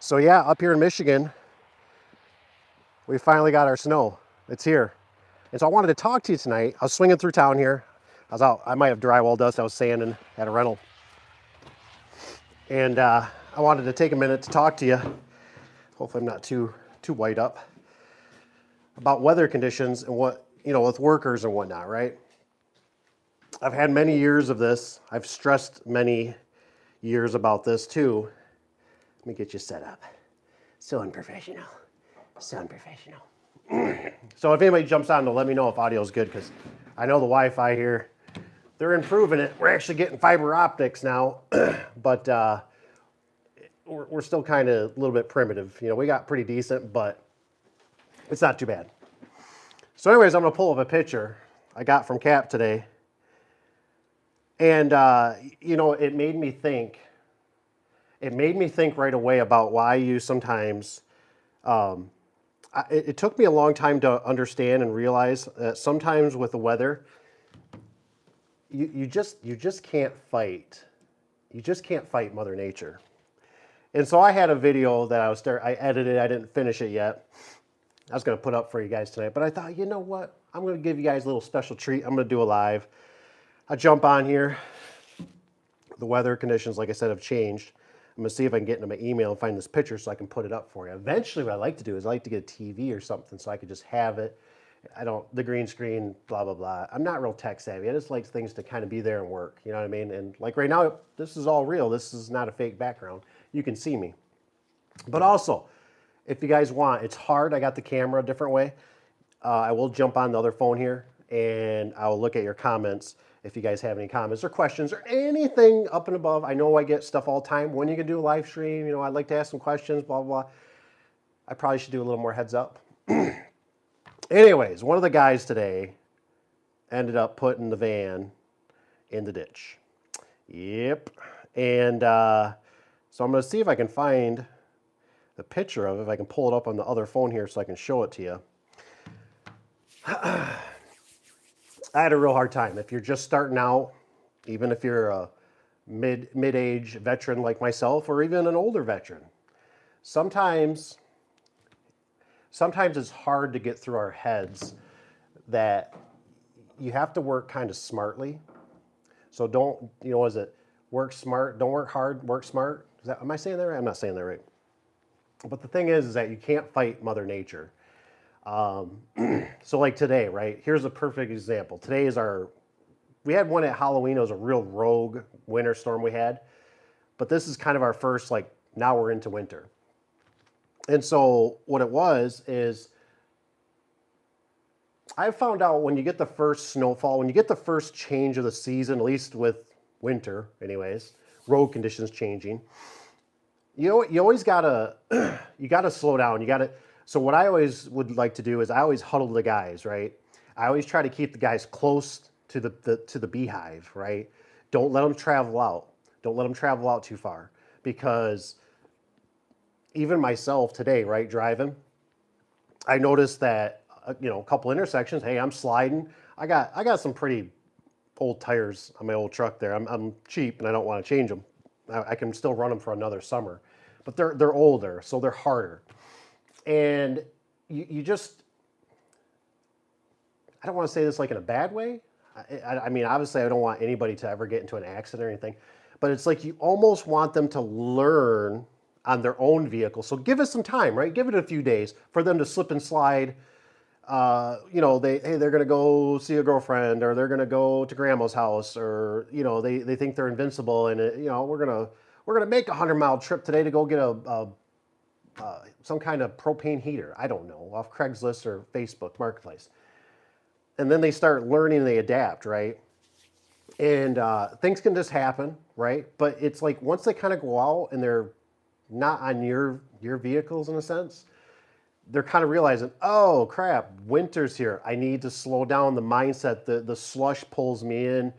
So yeah, up here in Michigan, we finally got our snow. It's here. And so I wanted to talk to you tonight. I was swinging through town here. I was out, I might have drywall dust. I was sanding at a rental. And I wanted to take a minute to talk to you. Hopefully I'm not too white up. About weather conditions and what, with workers and whatnot, right? I've had many years of this. I've stressed many years about this too. Let me get you set up. So unprofessional. So unprofessional. So if anybody jumps on to let me know if audio is good, because I know the Wi-Fi here, they're improving it. We're actually getting fiber optics now, but we're still kind of a little bit primitive. We got pretty decent, but it's not too bad. So anyways, I'm going to pull up a picture I got from Cap today. And, it made me think. It made me think right away about why you sometimes... it took me a long time to understand and realize that sometimes with the weather, you just can't fight. You just can't fight Mother Nature. And so I had a video that I edited. I didn't finish it yet. I was going to put up for you guys tonight, but I thought, you know what? I'm going to give you guys a little special treat. I'm going to do a live. I jump on here. The weather conditions, like I said, have changed. I'm going to see if I can get into my email and find this picture so I can put it up for you. Eventually, what I like to do is I like to get a TV or something so I could just have it. The green screen, blah, blah, blah. I'm not real tech savvy. I just like things to kind of be there and work. You know what I mean? And like right now, this is all real. This is not a fake background. You can see me. But also, if you guys want, it's hard. I got the camera a different way. I will jump on the other phone here and I'll look at your comments. If you guys have any comments or questions or anything up and above. I know I get stuff all the time. When you can do a live stream, I'd like to ask some questions, blah, blah, blah. I probably should do a little more heads up. Anyways, one of the guys today ended up putting the van in the ditch. Yep. And so I'm going to see if I can find the picture of it, if I can pull it up on the other phone here so I can show it to you. I had a real hard time. If you're just starting out, even if you're a mid-age veteran like myself, or even an older veteran, sometimes it's hard to get through our heads that you have to work kind of smartly. So don't, work smart, don't work hard, work smart. Am I saying that right? I'm not saying that right. But the thing is that you can't fight Mother Nature. So like today, right? Here's a perfect example. Today is we had one at Halloween. It was a real rogue winter storm we had. But this is kind of our first, now we're into winter. And so what it was is I found out when you get the first snowfall, when you get the first change of the season, at least with winter anyways, road conditions changing, you always gotta, you gotta slow down. So what I always would like to do is I always huddle the guys, right? I always try to keep the guys close to the beehive, right? Don't let them travel out. Don't let them travel out too far, because even myself today, right, driving, I noticed that a couple intersections. Hey, I'm sliding. I got some pretty old tires on my old truck there. I'm cheap and I don't want to change them. I can still run them for another summer, but they're older, so they're harder. And you just, I don't want to say this in a bad way. I mean, obviously I don't want anybody to ever get into an accident or anything, but it's like you almost want them to learn on their own vehicle. So give it some time, right? Give it a few days for them to slip and slide. They're going to go see a girlfriend, or they're going to go to grandma's house, or, they think they're invincible. And, we're going to make a 100-mile trip today to go get some kind of propane heater, I don't know, off Craigslist or Facebook Marketplace. And then they start learning, they adapt, right? And things can just happen, right? But it's like once they kind of go out and they're not on your vehicles in a sense, they're kind of realizing, oh crap, winter's here. I need to slow down the mindset. The slush pulls me in.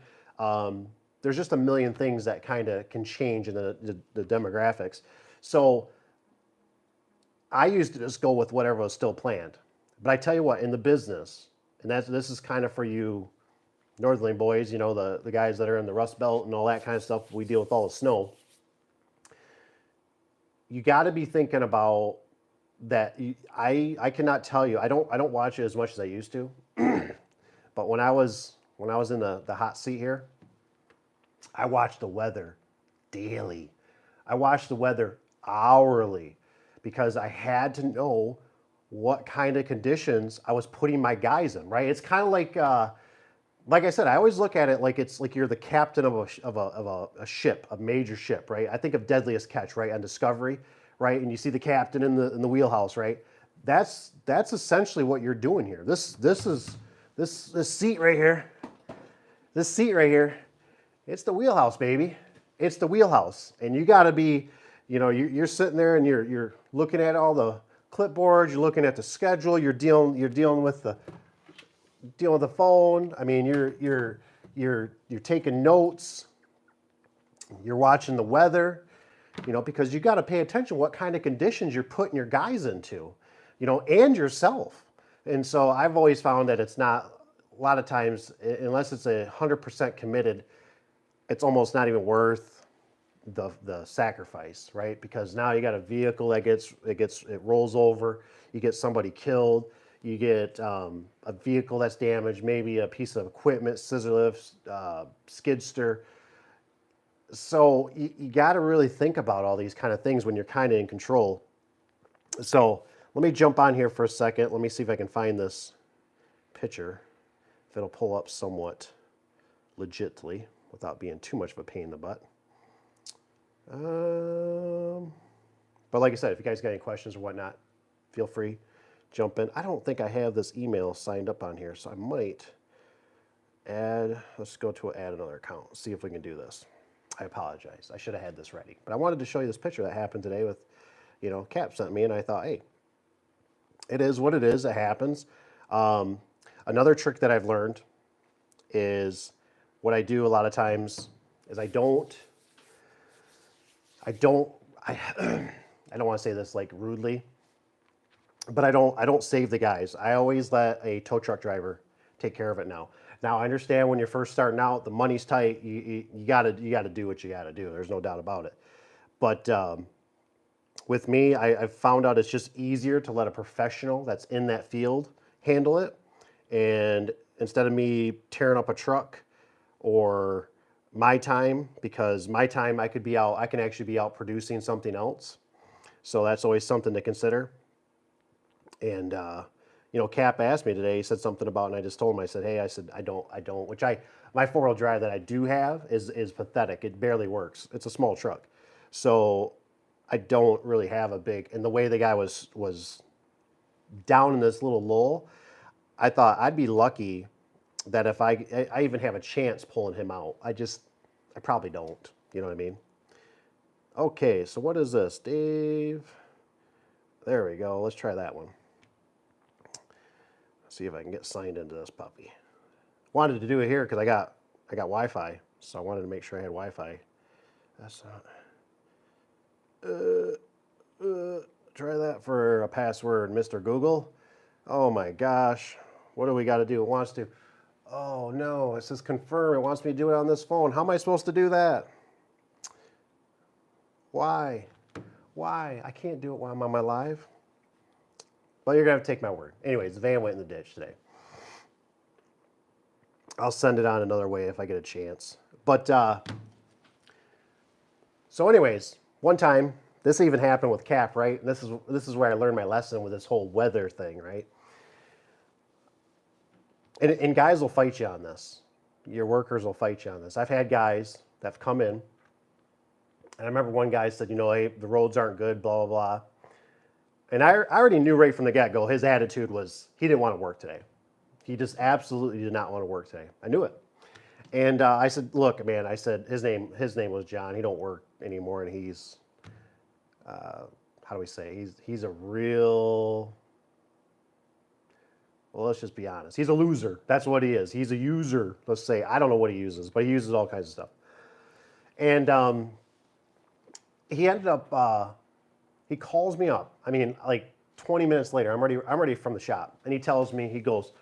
There's just a million things that kind of can change in the demographics. So I used to just go with whatever was still planned. But I tell you what, in the business, and this is kind of for you northerly boys, the guys that are in the Rust Belt and all that kind of stuff, we deal with all the snow. you got to be thinking about that. I cannot tell you. I don't watch it as much as I used to. But when I was in the hot seat here, I watched the weather daily. I watched the weather hourly because I had to know what kind of conditions I was putting my guys in, right? It's kind of like I said, I always look at it like it's like you're the captain of a ship, a major ship, right? I think of Deadliest Catch, right, on Discovery, right? And you see the captain in the wheelhouse, right? That's essentially what you're doing here. This seat right here, this seat right here, it's the wheelhouse, baby. It's the wheelhouse, and you got to be, you're sitting there and you're looking at all the clipboards, you're looking at the schedule, you're dealing with the phone. I mean, you're taking notes, you're watching the weather, because you got to pay attention what kind of conditions you're putting your guys into, and yourself. And so I've always found that it's not, a lot of times, unless it's 100% committed, it's almost not even worth the sacrifice, right? Because now you got a vehicle that it rolls over, you get somebody killed, you get a vehicle that's damaged, maybe a piece of equipment, scissor lifts, skidster. So you got to really think about all these kind of things when you're kind of in control. So let me jump on here for a second. Let me see if I can find this picture, if it'll pull up somewhat legitly without being too much of a pain in the butt. But like I said, if you guys got any questions or whatnot, feel free, jump in. I don't think I have this email signed up on here, so I might let's go to add another account, see if we can do this. I apologize. I should have had this ready. But I wanted to show you this picture that happened today with, Cap sent me, and I thought, hey, it is what it is. It happens. Another trick that I've learned is what I do a lot of times is I don't want to say this like rudely, but I don't save the guys. I always let a tow truck driver take care of it now. Now I understand when you're first starting out, the money's tight. You gotta do what you gotta do. There's no doubt about it. But with me, I've found out it's just easier to let a professional that's in that field handle it. And instead of me tearing up a truck or my time, because my time I can actually be out producing something else. So that's always something to consider. And Cap asked me today, he said something about, and I just told him, I said, hey, I don't, my 4-wheel drive that I do have is pathetic. It barely works. It's a small truck. So I don't really have a big, and the way the guy was down in this little lull, I thought I'd be lucky that if I even have a chance pulling him out. I probably don't. You know what I mean? Okay, so what is this, Dave? There we go. Let's try that one. See if I can get signed into this puppy. Wanted to do it here because I got Wi-Fi, so I wanted to make sure I had Wi-Fi. That's not. Try that for a password, Mr. Google. Oh my gosh, what do we got to do? It wants to. Oh no, it says confirm. It wants me to do it on this phone. How am I supposed to do that? Why? I can't do it while I'm on my live. But you're going to have to take my word. Anyways, the van went in the ditch today. I'll send it on another way if I get a chance. But, so anyways, one time, this even happened with Cap, right? And this is where I learned my lesson with this whole weather thing, right? And guys will fight you on this. Your workers will fight you on this. I've had guys that have come in, and I remember one guy said, hey, the roads aren't good, blah, blah, blah. And I already knew right from the get-go, his attitude was he didn't want to work today. He just absolutely did not want to work today. I knew it. And I said, look, man, I said, his name was John. He don't work anymore, and he's, how do we say, he's a real, well, let's just be honest. He's a loser. That's what he is. He's a user, let's say. I don't know what he uses, but he uses all kinds of stuff. And he ended up, he calls me up. I mean, like 20 minutes later, I'm ready from the shop. And he tells me, he goes,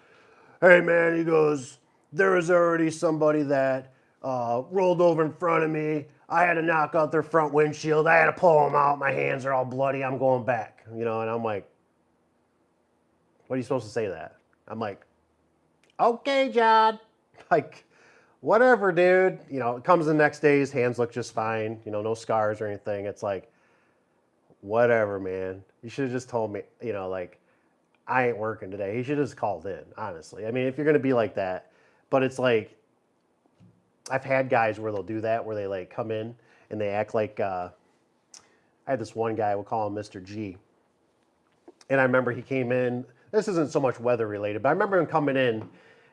hey man, he goes, there is already somebody that rolled over in front of me. I had to knock out their front windshield. I had to pull them out. My hands are all bloody. I'm going back. You know, and I'm like, what are you supposed to say to that? I'm like, okay, John. Like, whatever, dude. You know, it comes the next day. His hands look just fine. You know, no scars or anything. It's like, whatever, man. You should have just told me, you know, like, I ain't working today. He should have just called in, honestly. I mean, if you're going to be like that, but it's like, I've had guys where they'll do that, where they like come in and they act like, I had this one guy, we'll call him Mr. G. And I remember he came in, this isn't so much weather related, but I remember him coming in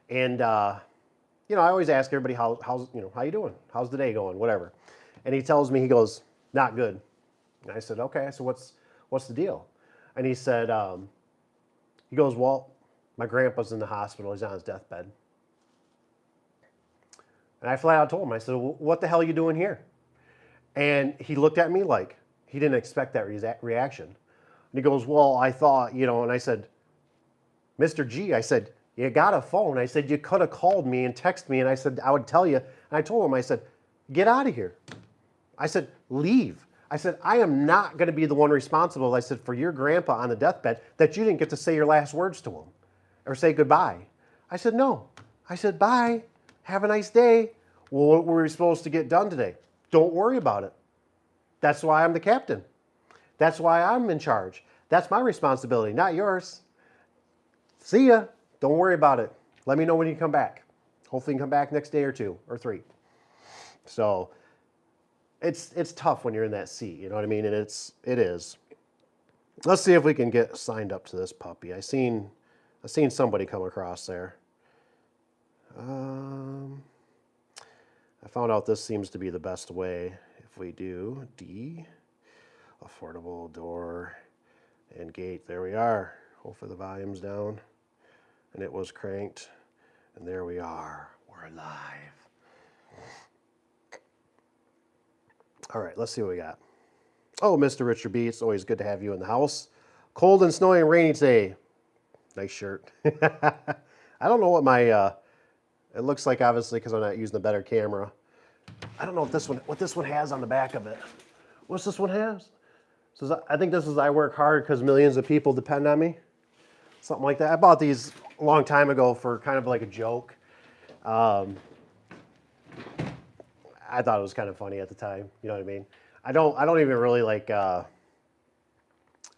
and, you know, I always ask everybody, how's, you know, how you doing? How's the day going? Whatever. And he tells me, he goes, not good. And I said, okay, so what's the deal? And he said, he goes, well, my grandpa's in the hospital. He's on his deathbed. And I flat out told him, I said, well, what the hell are you doing here? And he looked at me like he didn't expect that reaction. And he goes, well, I thought, you know, and I said, Mr. G, I said, you got a phone. I said, you could have called me and texted me. And I said, I would tell you. And I told him, I said, get out of here. I said, leave. I said, I am not going to be the one responsible, I said, for your grandpa on the deathbed that you didn't get to say your last words to him or say goodbye. I said, no. I said, bye. Have a nice day. Well, what were we supposed to get done today? Don't worry about it. That's why I'm the captain. That's why I'm in charge. That's my responsibility, not yours. See ya. Don't worry about it. Let me know when you come back. Hopefully you can come back next day or 2 or 3. So it's tough when you're in that seat, you know what I mean? And it is. Let's see if we can get signed up to this puppy. I seen somebody come across there. I found out this seems to be the best way. If we do D, affordable door and gate, there we are. Hopefully the volume's down. And it was cranked. And there we are. We're live. All right, let's see what we got. Oh, Mr. Richard B, it's always good to have you in the house. Cold and snowy and rainy today. Nice shirt. I don't know what my... it looks like, obviously, because I'm not using the better camera. I don't know what this one has on the back of it. What's this one has? So I think this is I work hard because millions of people depend on me. Something like that. I bought these a long time ago for kind of like a joke. I thought it was kind of funny at the time. You know what I mean? I don't even really like... I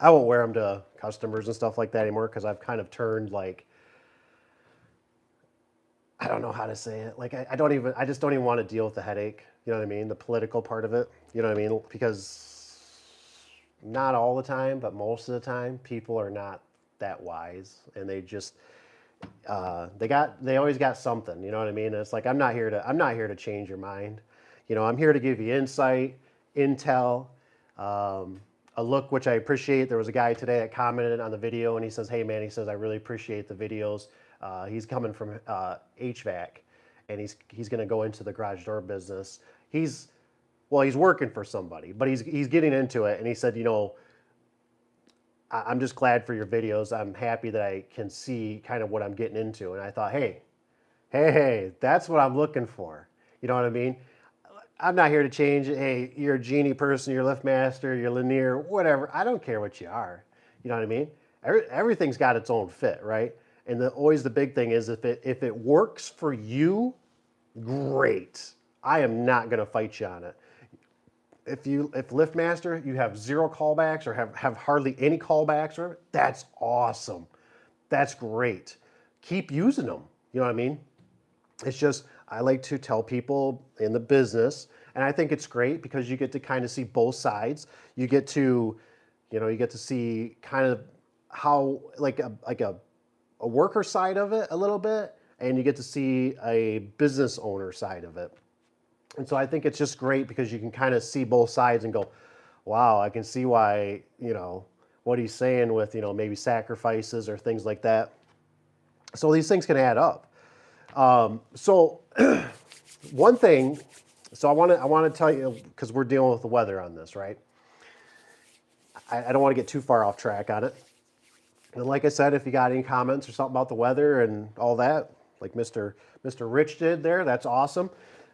won't wear them to customers and stuff like that anymore because I've kind of turned like... I don't know how to say it. Like, I just don't even want to deal with the headache. You know what I mean? The political part of it. You know what I mean? Because not all the time, but most of the time, people are not that wise, and they just they always got something. You know what I mean? And it's like I'm not here to change your mind. You know, I'm here to give you insight, intel, a look, which I appreciate. There was a guy today that commented on the video, and he says, "Hey man," he says, "I really appreciate the videos." He's coming from HVAC, and he's going to go into the garage door business. He's working for somebody, but he's getting into it. And he said, you know, I'm just glad for your videos. I'm happy that I can see kind of what I'm getting into. And I thought, hey, that's what I'm looking for. You know what I mean? I'm not here to change it. Hey, you're a Genie person, you're LiftMaster, you're Linear, whatever. I don't care what you are. You know what I mean? Everything's got its own fit, right? And always the big thing is if it works for you, great. I am not going to fight you on it. If LiftMaster, you have 0 callbacks or have hardly any callbacks, or that's awesome. That's great. Keep using them. You know what I mean? It's just, I like to tell people in the business, and I think it's great because you get to kind of see both sides. You get to see kind of how like a worker side of it a little bit, and you get to see a business owner side of it. And so I think it's just great because you can kind of see both sides and go, wow, I can see why, you know, what he's saying with, you know, maybe sacrifices or things like that. So these things can add up. So one thing, so I want to tell you, because we're dealing with the weather on this, right? I don't want to get too far off track on it. And like I said, if you got any comments or something about the weather and all that, like Mr. Rich did there, that's awesome.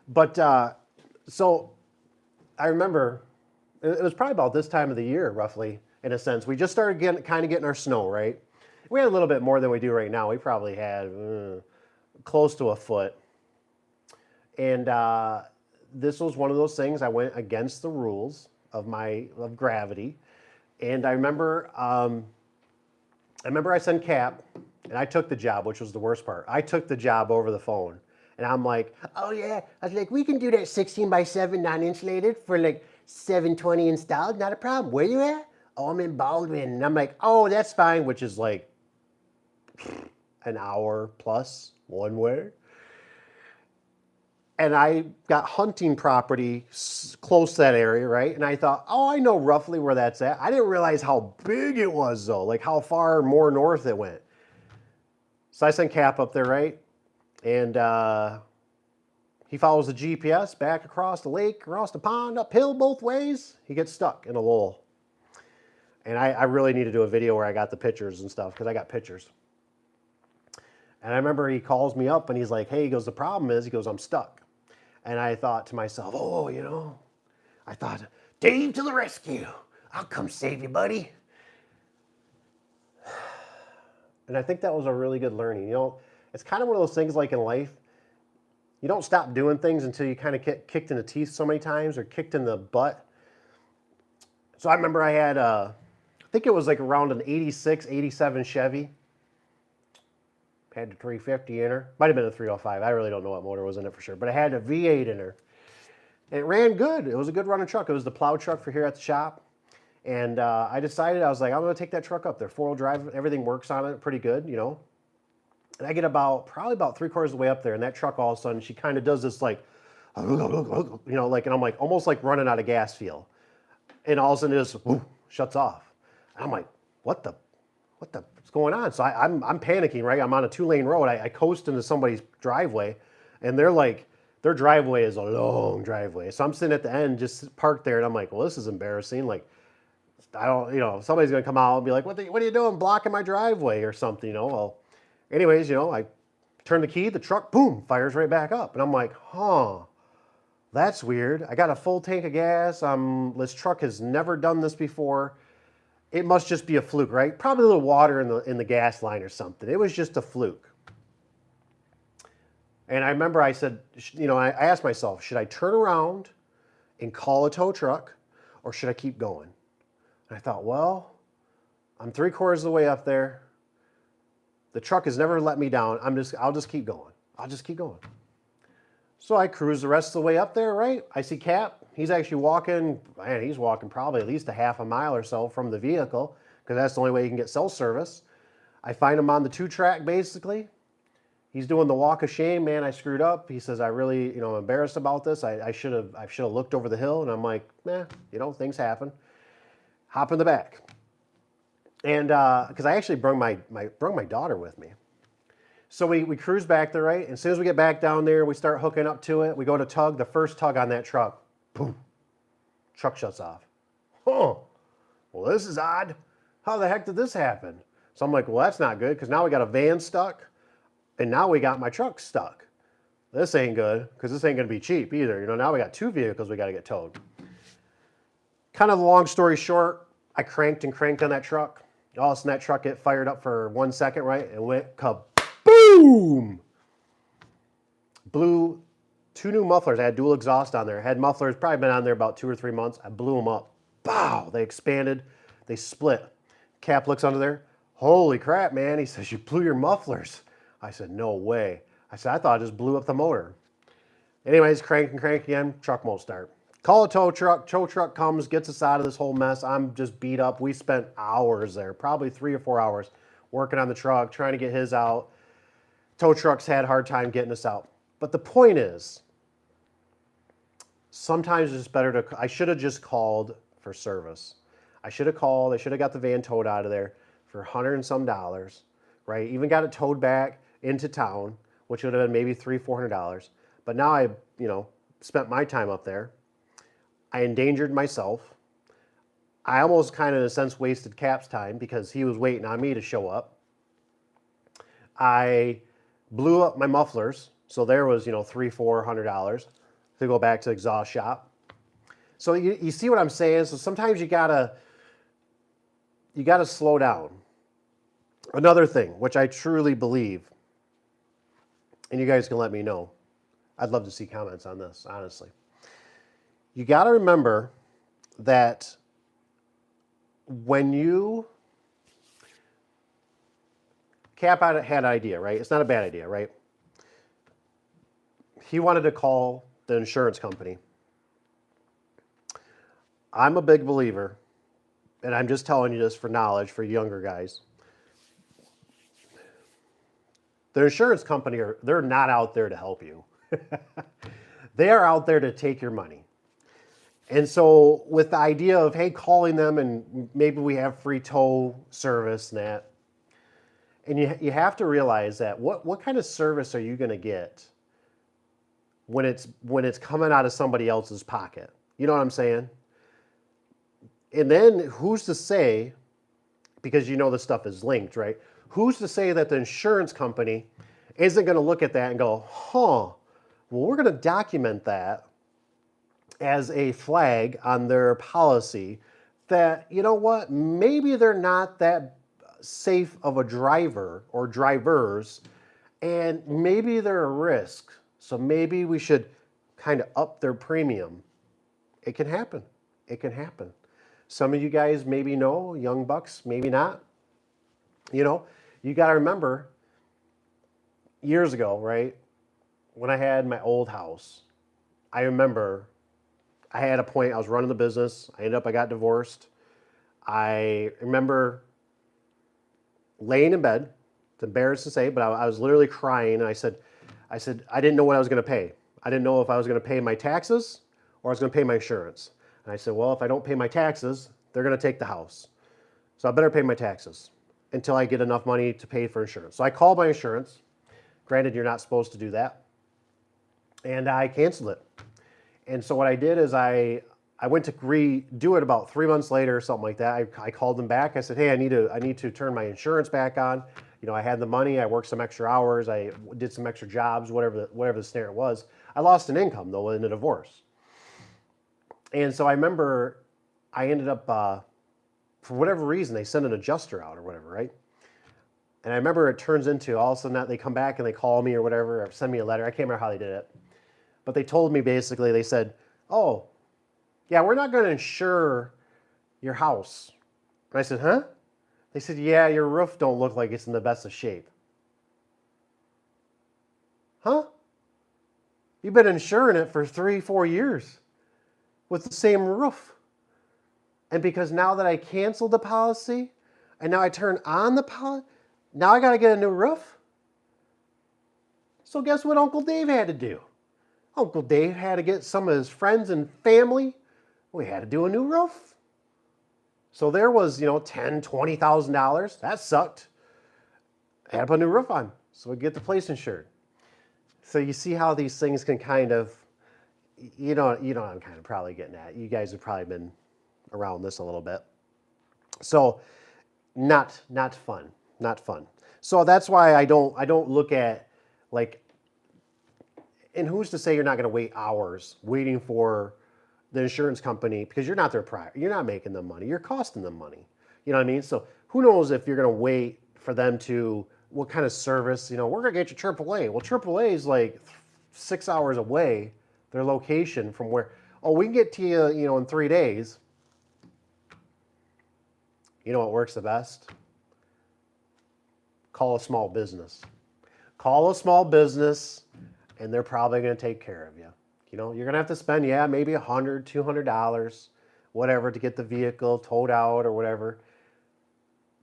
But so I remember it was probably about this time of the year, roughly, in a sense. We just started getting our snow, right? We had a little bit more than we do right now. We probably had close to a foot. And this was one of those things I went against the rules of gravity. And I remember I sent Cap, and I took the job, which was the worst part. I took the job over the phone. And I'm like, oh yeah. I was like, we can do that 16 by 7 non-insulated for like 720 installed, not a problem. Where you at? Oh, I'm in Baldwin. And I'm like, oh, that's fine, which is like an hour plus one way. And I got hunting property close to that area, right? And I thought, oh, I know roughly where that's at. I didn't realize how big it was, though, like how far more north it went. So I sent Cap up there, right? And he follows the GPS back across the lake, across the pond, uphill both ways. He gets stuck in a lull. And I really need to do a video where I got the pictures and stuff, because I got pictures. And I remember he calls me up and he's like, hey, he goes, the problem is, he goes, I'm stuck. And I thought to myself, oh, I thought, Dave to the rescue. I'll come save you, buddy. And I think that was a really good learning. It's kind of one of those things like in life, you don't stop doing things until you kind of get kicked in the teeth so many times or kicked in the butt. So I remember I had, I think it was like around an 86, 87 Chevy. Had the 350 in her. Might have been a 305. I really don't know what motor was in it for sure. But it had a V8 in her. And it ran good. It was a good running truck. It was the plow truck for here at the shop. And I decided, I was like, I'm going to take that truck up there. 4-wheel drive, everything works on it pretty good, And I get probably about 3/4 of the way up there. And that truck all of a sudden, she kind of does this like, and I'm like, almost like running out of gas feel. And all of a sudden it just shuts off. And I'm like, what's going on? So I'm panicking, right? I'm on a 2-lane road. I coast into somebody's driveway, and their driveway is a long driveway. So I'm sitting at the end, just parked there, and I'm like, well, this is embarrassing. Like, I don't, somebody's gonna come out and be like, what are you doing blocking my driveway or something, Well, anyways, I turn the key, the truck, boom, fires right back up. And I'm like, huh, that's weird. I got a full tank of gas. This truck has never done this before. It must just be a fluke, right? Probably a little water in the gas line or something. It was just a fluke. And I remember I said, I asked myself, should I turn around and call a tow truck, or should I keep going? And I thought, well, I'm 3/4 of the way up there. The truck has never let me down. I'll just keep going. I'll just keep going. So I cruise the rest of the way up there, right? I see Cap. He's actually walking, he's walking probably at least a half a mile or so from the vehicle, because that's the only way you can get cell service. I find him on the 2-track, basically. He's doing the walk of shame. Man, I screwed up. He says, I really, embarrassed about this. I should have looked over the hill. And I'm like, things happen. Hop in the back. And because I actually brung my daughter with me. So we cruise back there, right? And as soon as we get back down there, we start hooking up to it. We go to tug. The first tug on that truck, boom, truck shuts off. Oh, well, this is odd. How the heck did this happen? So I'm like, well, that's not good, because now we got a van stuck, and now we got my truck stuck. This ain't good, because this ain't going to be cheap either. Now we got 2 vehicles we got to get towed. Kind of the long story short, I cranked on that truck. All of a sudden, that truck get fired up for 1 second, right? And went kaboom! Blew 2 new mufflers. I had dual exhaust on there. I had mufflers, probably been on there about 2 or 3 months. I blew them up. Bow! They expanded. They split. Cap looks under there. Holy crap, man. He says, you blew your mufflers. I said, no way. I said, I thought I just blew up the motor. Anyways, crank again. Truck won't start. Call a tow truck. Tow truck comes, gets us out of this whole mess. I'm just beat up. We spent hours there, probably 3 or 4 hours, working on the truck, trying to get his out. Tow trucks had a hard time getting us out. But the point is, sometimes it's better to, I should have just called for service. I should have called. I should have got the van towed out of there for $100 and some, right? Even got it towed back into town, which would have been maybe $300-400. But now I, spent my time up there. I endangered myself. I almost kind of, in a sense, wasted Cap's time, because he was waiting on me to show up. I blew up my mufflers, so there was, $300-400. to go back to exhaust shop. So you see what I'm saying? So sometimes you gotta slow down. Another thing, which I truly believe, and you guys can let me know. I'd love to see comments on this, honestly. You gotta remember that when you Cap had an idea, right? It's not a bad idea, right? He wanted to call the insurance company. I'm a big believer, and I'm just telling you this for knowledge for younger guys. The insurance company, they're not out there to help you. They are out there to take your money. And so with the idea of, hey, calling them and maybe we have free tow service and that, and you have to realize that what kind of service are you going to get when it's coming out of somebody else's pocket? You know what I'm saying? And then who's to say, because you know this stuff is linked, right? Who's to say that the insurance company isn't going to look at that and go, well, we're going to document that as a flag on their policy that, you know what, maybe they're not that safe of a driver or drivers, and maybe they're a risk. So maybe we should kind of up their premium. It can happen. It can happen. Some of you guys maybe know, young bucks, maybe not. You know, you got to remember years ago, right? When I had my old house, I remember I had a point, I was running the business. I got divorced. I remember laying in bed. It's embarrassed to say, but I was literally crying. And I said, I didn't know what I was going to pay. I didn't know if I was going to pay my taxes or I was going to pay my insurance. And I said, well, if I don't pay my taxes, they're going to take the house. So I better pay my taxes until I get enough money to pay for insurance. So I called my insurance. Granted, you're not supposed to do that. And I canceled it. And so what I did is I went to redo it about 3 months later or something like that. I called them back. I said, hey, I need to turn my insurance back on. You know, I had the money. I worked some extra hours. I did some extra jobs, whatever the scenario was. I lost an income, though, in the divorce. And so I remember I ended up, for whatever reason, they sent an adjuster out or whatever, right? And I remember it turns into all of a sudden that they come back and they call me or whatever, or send me a letter. I can't remember how they did it. But they told me basically, they said, oh, yeah, we're not going to insure your house. And I said, huh? They said, yeah, your roof don't look like it's in the best of shape. Huh? You've been insuring it for 3-4 years with the same roof. And because now that I canceled the policy and now I turn on the policy, now I got to get a new roof? So guess what Uncle Dave had to do? Uncle Dave had to get some of his friends and family. We had to do a new roof. So there was, $10,000, $20,000. That sucked. I had to put a new roof on so we get the place insured. So you see how these things can kind of, I'm kind of probably getting at. You guys have probably been around this a little bit. So not fun. Not fun. So that's why I don't look at like, and who's to say you're not going to wait hours waiting for the insurance company because you're not their prior. You're not making them money. You're costing them money. You know what I mean? So who knows if you're going to wait for them to, what kind of service, we're going to get you AAA. Well, AAA is like 6 hours away, their location from where, we can get to you, in 3 days. You know what works the best? Call a small business. Call a small business and they're probably going to take care of you. You're going to have to spend, maybe $100, $200, whatever, to get the vehicle towed out or whatever.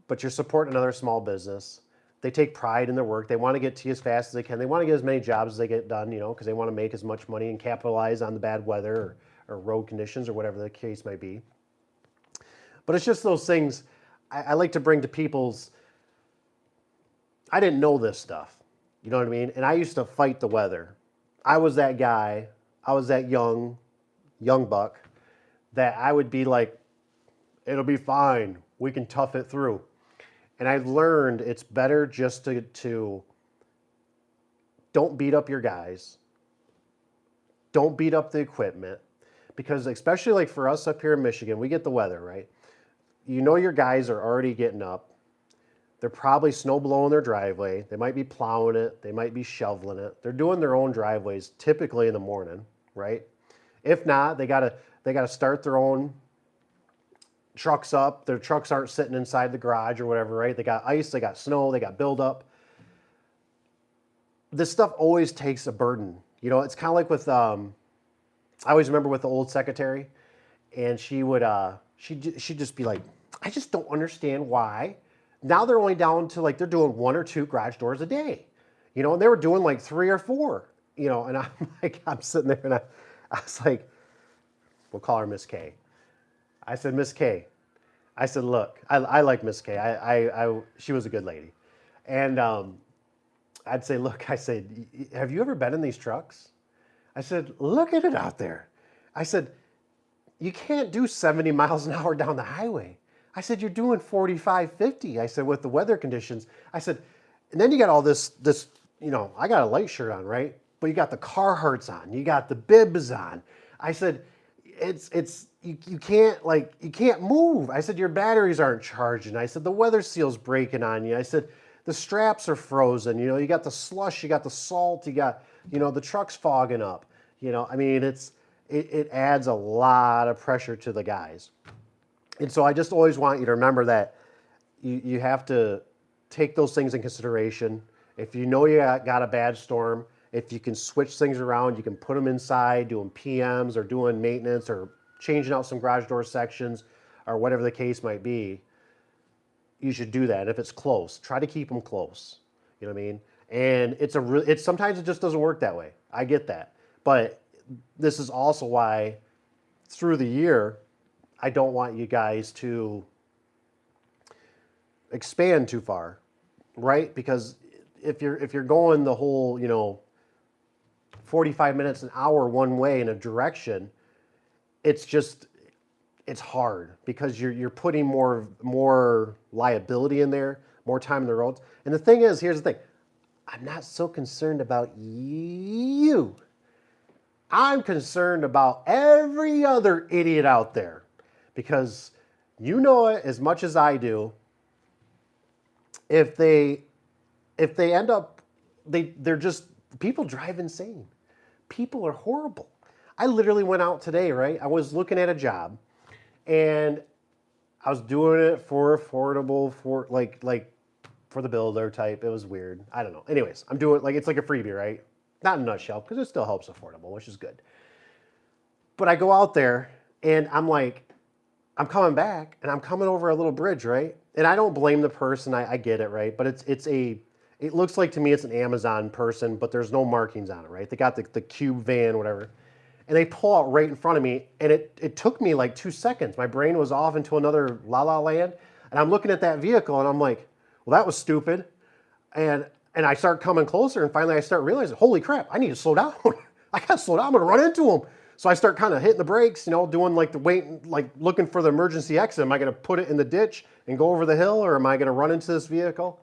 But you're supporting another small business. They take pride in their work. They want to get to you as fast as they can. They want to get as many jobs as they get done, because they want to make as much money and capitalize on the bad weather or road conditions or whatever the case might be. But it's just those things I like to bring to people's, I didn't know this stuff. You know what I mean? And I used to fight the weather. I was that guy. I was that young buck that I would be like, it'll be fine. We can tough it through. And I learned it's better just to don't beat up your guys. Don't beat up the equipment, because especially like for us up here in Michigan, we get the weather, right? You know your guys are already getting up. They're probably snow blowing their driveway. They might be plowing it. They might be shoveling it. They're doing their own driveways typically in the morning, right? If not, they gotta start their own trucks up. Their trucks aren't sitting inside the garage or whatever, right? They got ice, they got snow, they got buildup. This stuff always takes a burden. You know, it's kind of like with I always remember with the old secretary, and she would she'd just be like, I just don't understand why. Now they're only down to like they're doing 1 or 2 garage doors a day, you know, and they were doing like 3 or 4, you know, and I'm like, I'm sitting there and I was like, we'll call her Miss K. I said, Miss K. I said, look, I like Miss K. She was a good lady, and I'd say, look, I said, have you ever been in these trucks? I said, look at it out there. I said, you can't do 70 miles an hour down the highway. I said, you're doing 45, 50. I said, with the weather conditions. I said, and then you got all this, you know, I got a light shirt on, right? But you got the Carhartts on, you got the bibs on. I said, you can't move. I said, your batteries aren't charging. I said, the weather seal's breaking on you. I said, the straps are frozen. You know, you got the slush, you got the salt, you got, you know, the truck's fogging up. You know, I mean, it adds a lot of pressure to the guys. And so I just always want you to remember that you have to take those things in consideration. If you know you got a bad storm, if you can switch things around, you can put them inside, doing PMs or doing maintenance or changing out some garage door sections or whatever the case might be, you should do that. If it's close, try to keep them close. You know what I mean? And it's sometimes it just doesn't work that way. I get that. But this is also why through the year, I don't want you guys to expand too far, right? Because if you're going the whole, you know, 45 minutes an hour one way in a direction, it's hard because you're putting more liability in there, more time in the roads. And the thing is, here's the thing. I'm not so concerned about you. I'm concerned about every other idiot out there, because you know it as much as I do. If they end up, they're just, people drive insane. People are horrible. I literally went out today, right? I was looking at a job, and I was doing it for affordable, for like for the builder type. It was weird. I don't know. Anyways, I'm doing it's like a freebie, right? Not in a nutshell, because it still helps affordable, which is good. But I go out there, and I'm like, I'm coming back, and I'm coming over a little bridge, right? And I don't blame the person. I get it, right? But it looks like to me it's an Amazon person, but there's no markings on it, right? They got the cube van, whatever. And they pull out right in front of me, and it took me like 2 seconds. My brain was off into another la-la land, and I'm looking at that vehicle, and I'm like, well, that was stupid. And I start coming closer, and finally I start realizing, holy crap, I need to slow down. I got to slow down. I'm going to run into him. So I start kind of hitting the brakes, you know, doing like the wait, like looking for the emergency exit. Am I going to put it in the ditch and go over the hill, or am I going to run into this vehicle?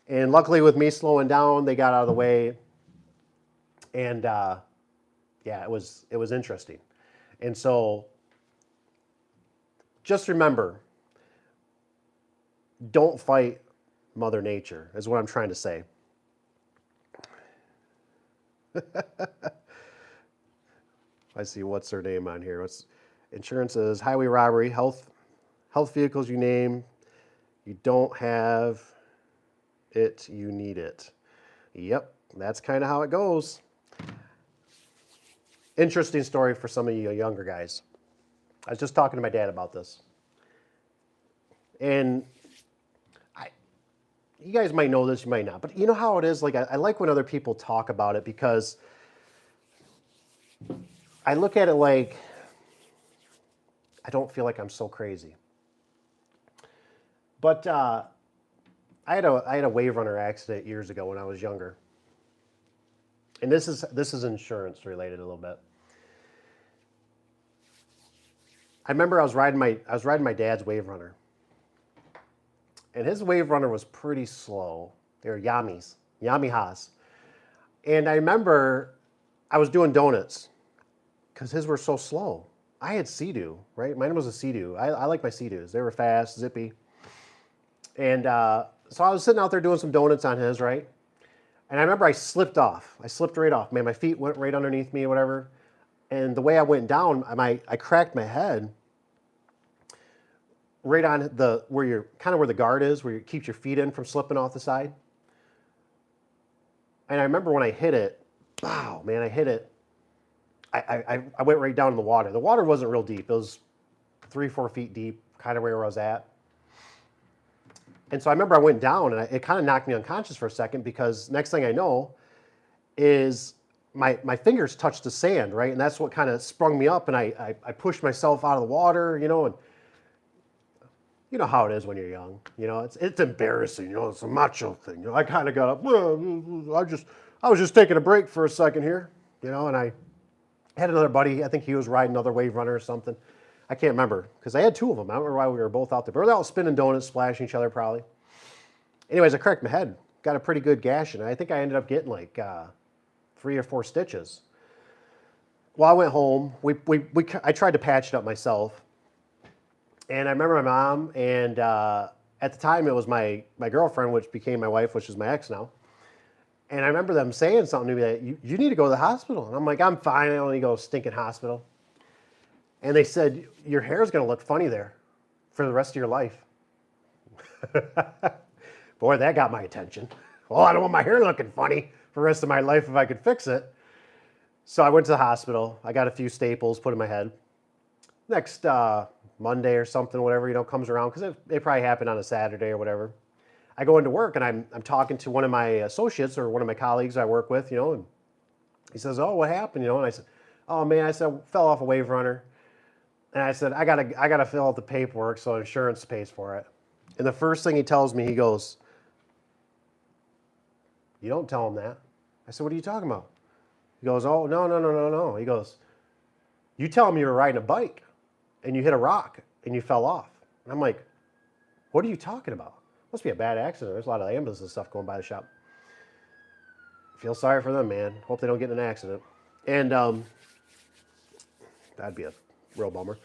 And luckily with me slowing down, they got out of the way. And yeah, it was interesting. And so just remember, don't fight Mother Nature is what I'm trying to say. I see, what's her name on here? What's insurance is highway robbery, health vehicles you name. You don't have it, you need it. Yep, that's kind of how it goes. Interesting story for some of you younger guys. I was just talking to my dad about this. And you guys might know this, you might not, but you know how it is? Like, I like when other people talk about it, because I look at it like, I don't feel like I'm so crazy. But I had a wave runner accident years ago when I was younger. And this is insurance related a little bit. I remember I was riding my dad's wave runner. And his wave runner was pretty slow. They were Yamahas. And I remember I was doing donuts because his were so slow. I had Sea-Doo, right? Mine was a Sea-Doo. I like my Sea-Doos. They were fast, zippy. And so I was sitting out there doing some donuts on his, right? And I remember I slipped off. I slipped right off. Man, my feet went right underneath me or whatever. And the way I went down, I cracked my head right on the where you're kind of where the guard is, where you keep your feet in from slipping off the side. And I remember when I hit it, wow, man, I hit it. I went right down in the water. The water wasn't real deep. It was 3-4 feet deep, kind of where I was at. And so I remember I went down, and it kind of knocked me unconscious for a second, because next thing I know is my fingers touched the sand, right? And that's what kind of sprung me up, and I pushed myself out of the water, you know, and you know how it is when you're young. You know, it's embarrassing, you know, it's a macho thing. You know, I kind of got up, I was just taking a break for a second here, you know, and I had another buddy, I think he was riding another wave runner or something. I can't remember, because I had two of them. I don't remember why we were both out there. But we were all spinning donuts, splashing each other probably. Anyways, I cracked my head. Got a pretty good gash, and I think I ended up getting like 3 or 4 stitches. Well, I went home. I tried to patch it up myself. And I remember my mom, and at the time it was my girlfriend, which became my wife, which is my ex now. And I remember them saying something to me that, you need to go to the hospital. And I'm like, I'm fine. I don't need to go to stinking hospital. And they said, your hair is going to look funny there for the rest of your life. Boy, that got my attention. Well, I don't want my hair looking funny for the rest of my life if I could fix it. So I went to the hospital. I got a few staples put in my head. Next Monday or something, whatever, you know, comes around, because it probably happened on a Saturday or whatever. I go into work, and I'm talking to one of my associates or one of my colleagues I work with, you know, and he says, oh, what happened? You know, and I said, oh man, I said, I fell off a wave runner. And I said, I gotta fill out the paperwork so insurance pays for it. And the first thing he tells me, he goes, you don't tell him that. I said, what are you talking about? He goes, oh, no. He goes, you tell him you were riding a bike and you hit a rock and you fell off. And I'm like, what are you talking about? Must be a bad accident. There's a lot of ambulance and stuff going by the shop. Feel sorry for them, man. Hope they don't get in an accident. And that'd be a real bummer.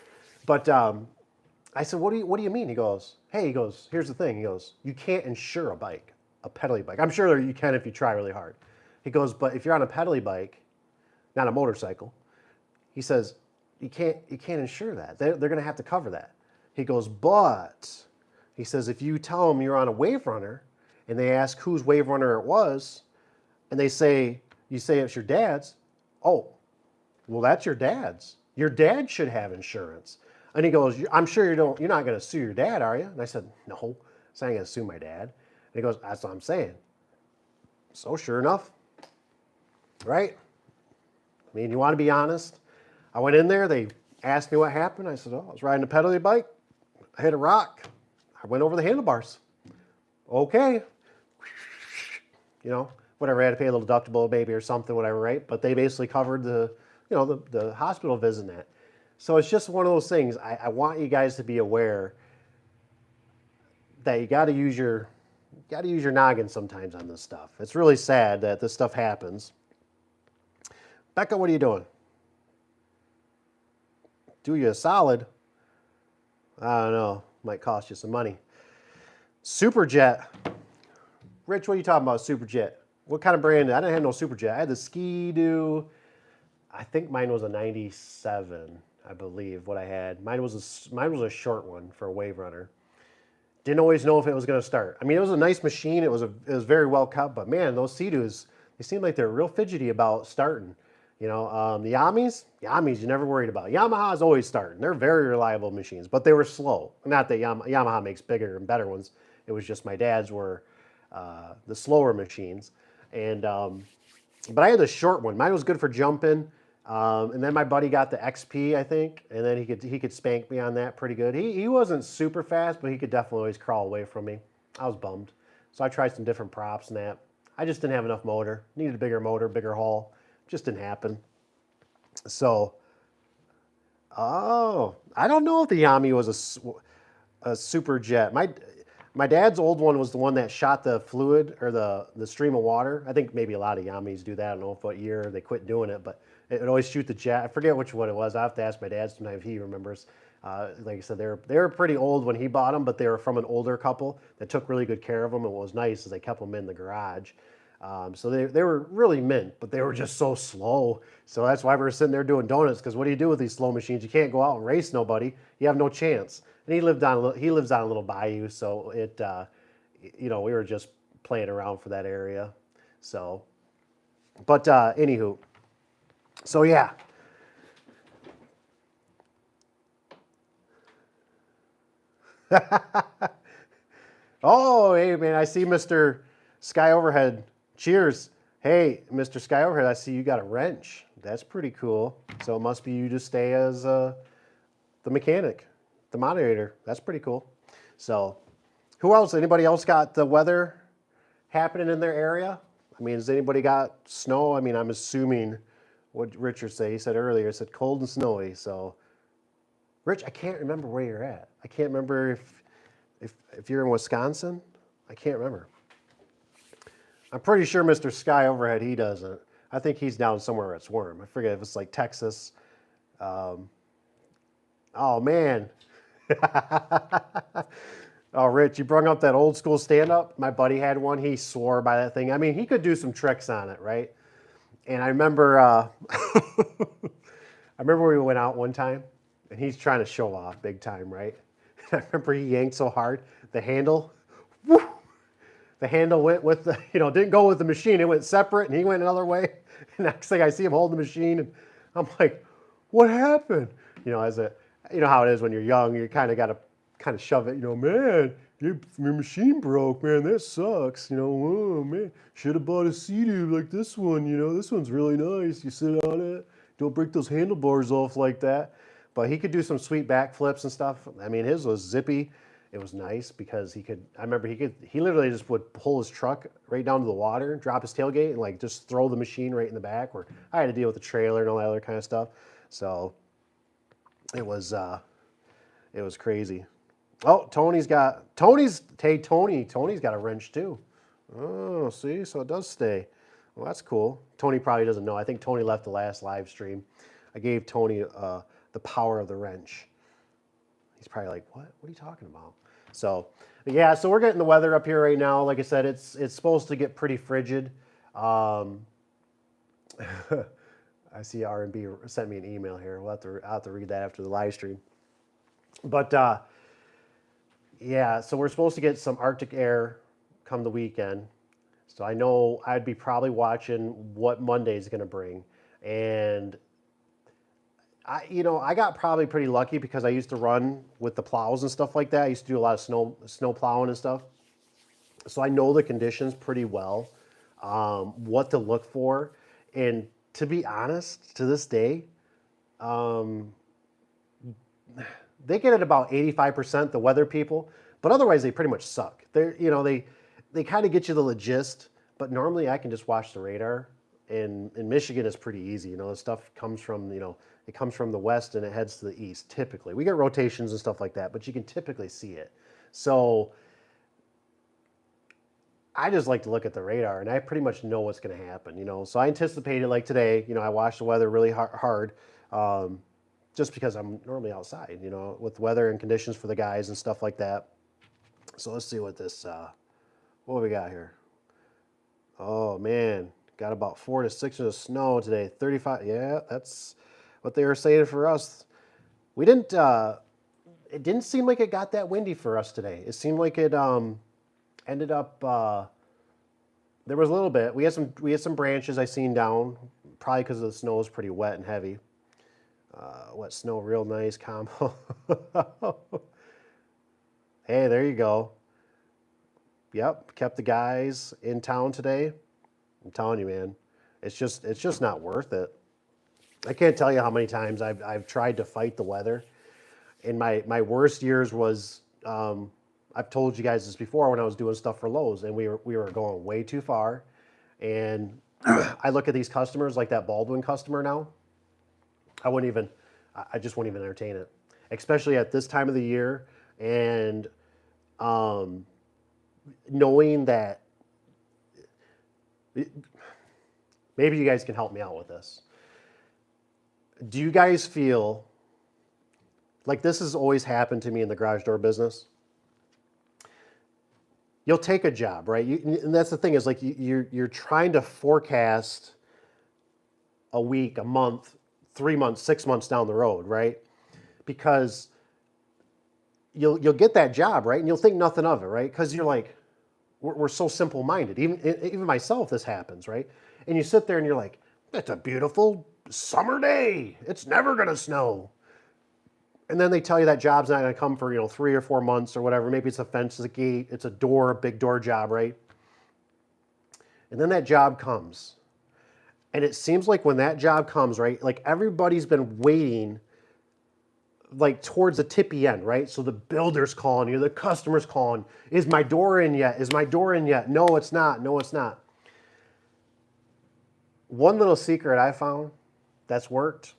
But I said, what do you mean? He goes, here's the thing. He goes, you can't insure a bike, a pedaling bike. I'm sure you can if you try really hard. He goes, but if you're on a pedaling bike, not a motorcycle, he says, you can't insure that. They're going to have to cover that. He goes, but he says, if you tell them you're on a wave runner and they ask whose wave runner it was, and you say it's your dad's, oh, well, that's your dad's. Your dad should have insurance. And he goes, I'm sure you're not going to sue your dad, are you? And I said, no, I'm not going to sue my dad. And he goes, that's what I'm saying. So sure enough, right? I mean, you want to be honest? I went in there, they asked me what happened. I said, oh, I was riding a pedaling bike. I hit a rock. I went over the handlebars. Okay. You know, whatever, I had to pay a little deductible maybe or something, whatever, right? But they basically covered the hospital visit and that. So it's just one of those things. I want you guys to be aware that you got to use your noggin sometimes on this stuff. It's really sad that this stuff happens. Becca, what are you doing? Do you a solid? I don't know. Might cost you some money. Superjet. Rich, what are you talking about, Superjet? What kind of brand? I didn't have no Superjet. I had the Ski-Doo. I think mine was a 97, I believe, what I had. Mine was a short one for a wave runner. Didn't always know if it was going to start. I mean, it was a nice machine. It was very well cut, but man, those Sea-Doos, they seem like they're real fidgety about starting. You know, the Yamis, you never worried about. Yamaha's always starting. They're very reliable machines, but they were slow. Not that Yamaha makes bigger and better ones. It was just my dad's were the slower machines. And but I had the short one. Mine was good for jumping. And then my buddy got the XP, I think, and then he could spank me on that pretty good. He wasn't super fast, but he could definitely always crawl away from me. I was bummed. So I tried some different props and that. I just didn't have enough motor. Needed a bigger motor, bigger hull. Just didn't happen. So, I don't know if the Yami was a Superjet. My dad's old one was the one that shot the fluid or the stream of water. I think maybe a lot of Yamis do that. I don't know what year they quit doing it, but It would always shoot the jet. I forget which one it was. I have to ask my dad sometime if he remembers. Like I said, they were pretty old when he bought them, but they were from an older couple that took really good care of them. And what was nice is they kept them in the garage. So they were really mint, but they were just so slow. So that's why we were sitting there doing donuts. Because what do you do with these slow machines? You can't go out and race nobody. You have no chance. And he lives on a little bayou, so it we were just playing around for that area. So, but anywho, so yeah. Oh, hey man, I see Mr. Sky Overhead. Cheers. Hey, Mr. Sky Overhead, I see you got a wrench. That's pretty cool. So it must be you to stay as the mechanic, the moderator. That's pretty cool. So who else? Anybody else got the weather happening in their area? I mean, has anybody got snow? I mean, I'm assuming what Richard said. He said earlier, he said cold and snowy. So Rich, I can't remember where you're at. I can't remember if you're in Wisconsin. I can't remember. I'm pretty sure Mr. Sky Overhead, he doesn't. I think he's down somewhere where it's warm. I forget if it's like Texas. Oh, man. Oh, Rich, you brought up that old school stand-up. My buddy had one. He swore by that thing. I mean, he could do some tricks on it, right? And I remember, I remember we went out one time, and he's trying to show off big time, right? I remember he yanked so hard, the handle, whoo, the handle went with the, didn't go with the machine. It went separate, and he went another way. Next thing I see him holding the machine, and I'm like, what happened? As a, how it is when you're young, you kind of got to shove it, man, your machine broke, man, that sucks. Oh, man, should have bought a Sea-Doo like this one, this one's really nice. You sit on it, don't break those handlebars off like that. But he could do some sweet backflips and stuff. I mean, his was zippy. It was nice because he literally just would pull his truck right down to the water, drop his tailgate, and like just throw the machine right in the back, where I had to deal with the trailer and all that other kind of stuff. So it was crazy. Oh, Tony's got a wrench too. Oh, see, so it does stay. Well, that's cool. Tony probably doesn't know. I think Tony left the last live stream. I gave Tony the power of the wrench. He's probably like, what? What are you talking about? So, yeah, so we're getting the weather up here right now. Like I said, it's supposed to get pretty frigid. I see R&B sent me an email here. I'll have to read that after the live stream. But, yeah, so we're supposed to get some Arctic air come the weekend. So I know I'd be probably watching what Monday's going to bring. And I got probably pretty lucky because I used to run with the plows and stuff like that. I used to do a lot of snow plowing and stuff. So I know the conditions pretty well, what to look for. And to be honest, to this day, they get it about 85%, the weather people, but otherwise they pretty much suck. They kind of get you the gist, but normally I can just watch the radar. And in Michigan, it's pretty easy. The stuff comes from, it comes from the west and it heads to the east, typically. We get rotations and stuff like that, but you can typically see it. So I just like to look at the radar, and I pretty much know what's going to happen, So I anticipated, like today, I watched the weather really hard, just because I'm normally outside, with weather and conditions for the guys and stuff like that. So let's see what what we got here. Oh, man. Got about 4 to 6 inches of snow today. 35. Yeah, that's what they were saying for us. We didn't. It didn't seem like it got that windy for us today. It seemed like it ended up. There was a little bit. We had some branches I seen down, probably because the snow was pretty wet and heavy. Wet snow, real nice combo. Hey, there you go. Yep, kept the guys in town today. I'm telling you, man, it's just not worth it. I can't tell you how many times I've tried to fight the weather. In my worst years was, I've told you guys this before, when I was doing stuff for Lowe's, and we were going way too far. And I look at these customers, like that Baldwin customer now. I just won't even entertain it, especially at this time of the year. And knowing that, maybe you guys can help me out with this. Do you guys feel like this has always happened to me in the garage door business? You'll take a job, right? And that's the thing is like you're trying to forecast a week, a month, 3 months, 6 months down the road, right? Because you'll get that job, right? And you'll think nothing of it, right? Because you're like, we're so simple-minded. Even myself, this happens, right? And you sit there and you're like, it's a beautiful summer day. It's never gonna snow. And then they tell you that job's not gonna come for 3 or 4 months or whatever. Maybe it's a fence, it's a gate, it's a door, a big door job, right? And then that job comes. And it seems like when that job comes, right, like everybody's been waiting like towards the tippy end, right? So the builder's calling you, the customer's calling, is my door in yet? Is my door in yet? No, it's not. No, it's not. One little secret I found that's worked.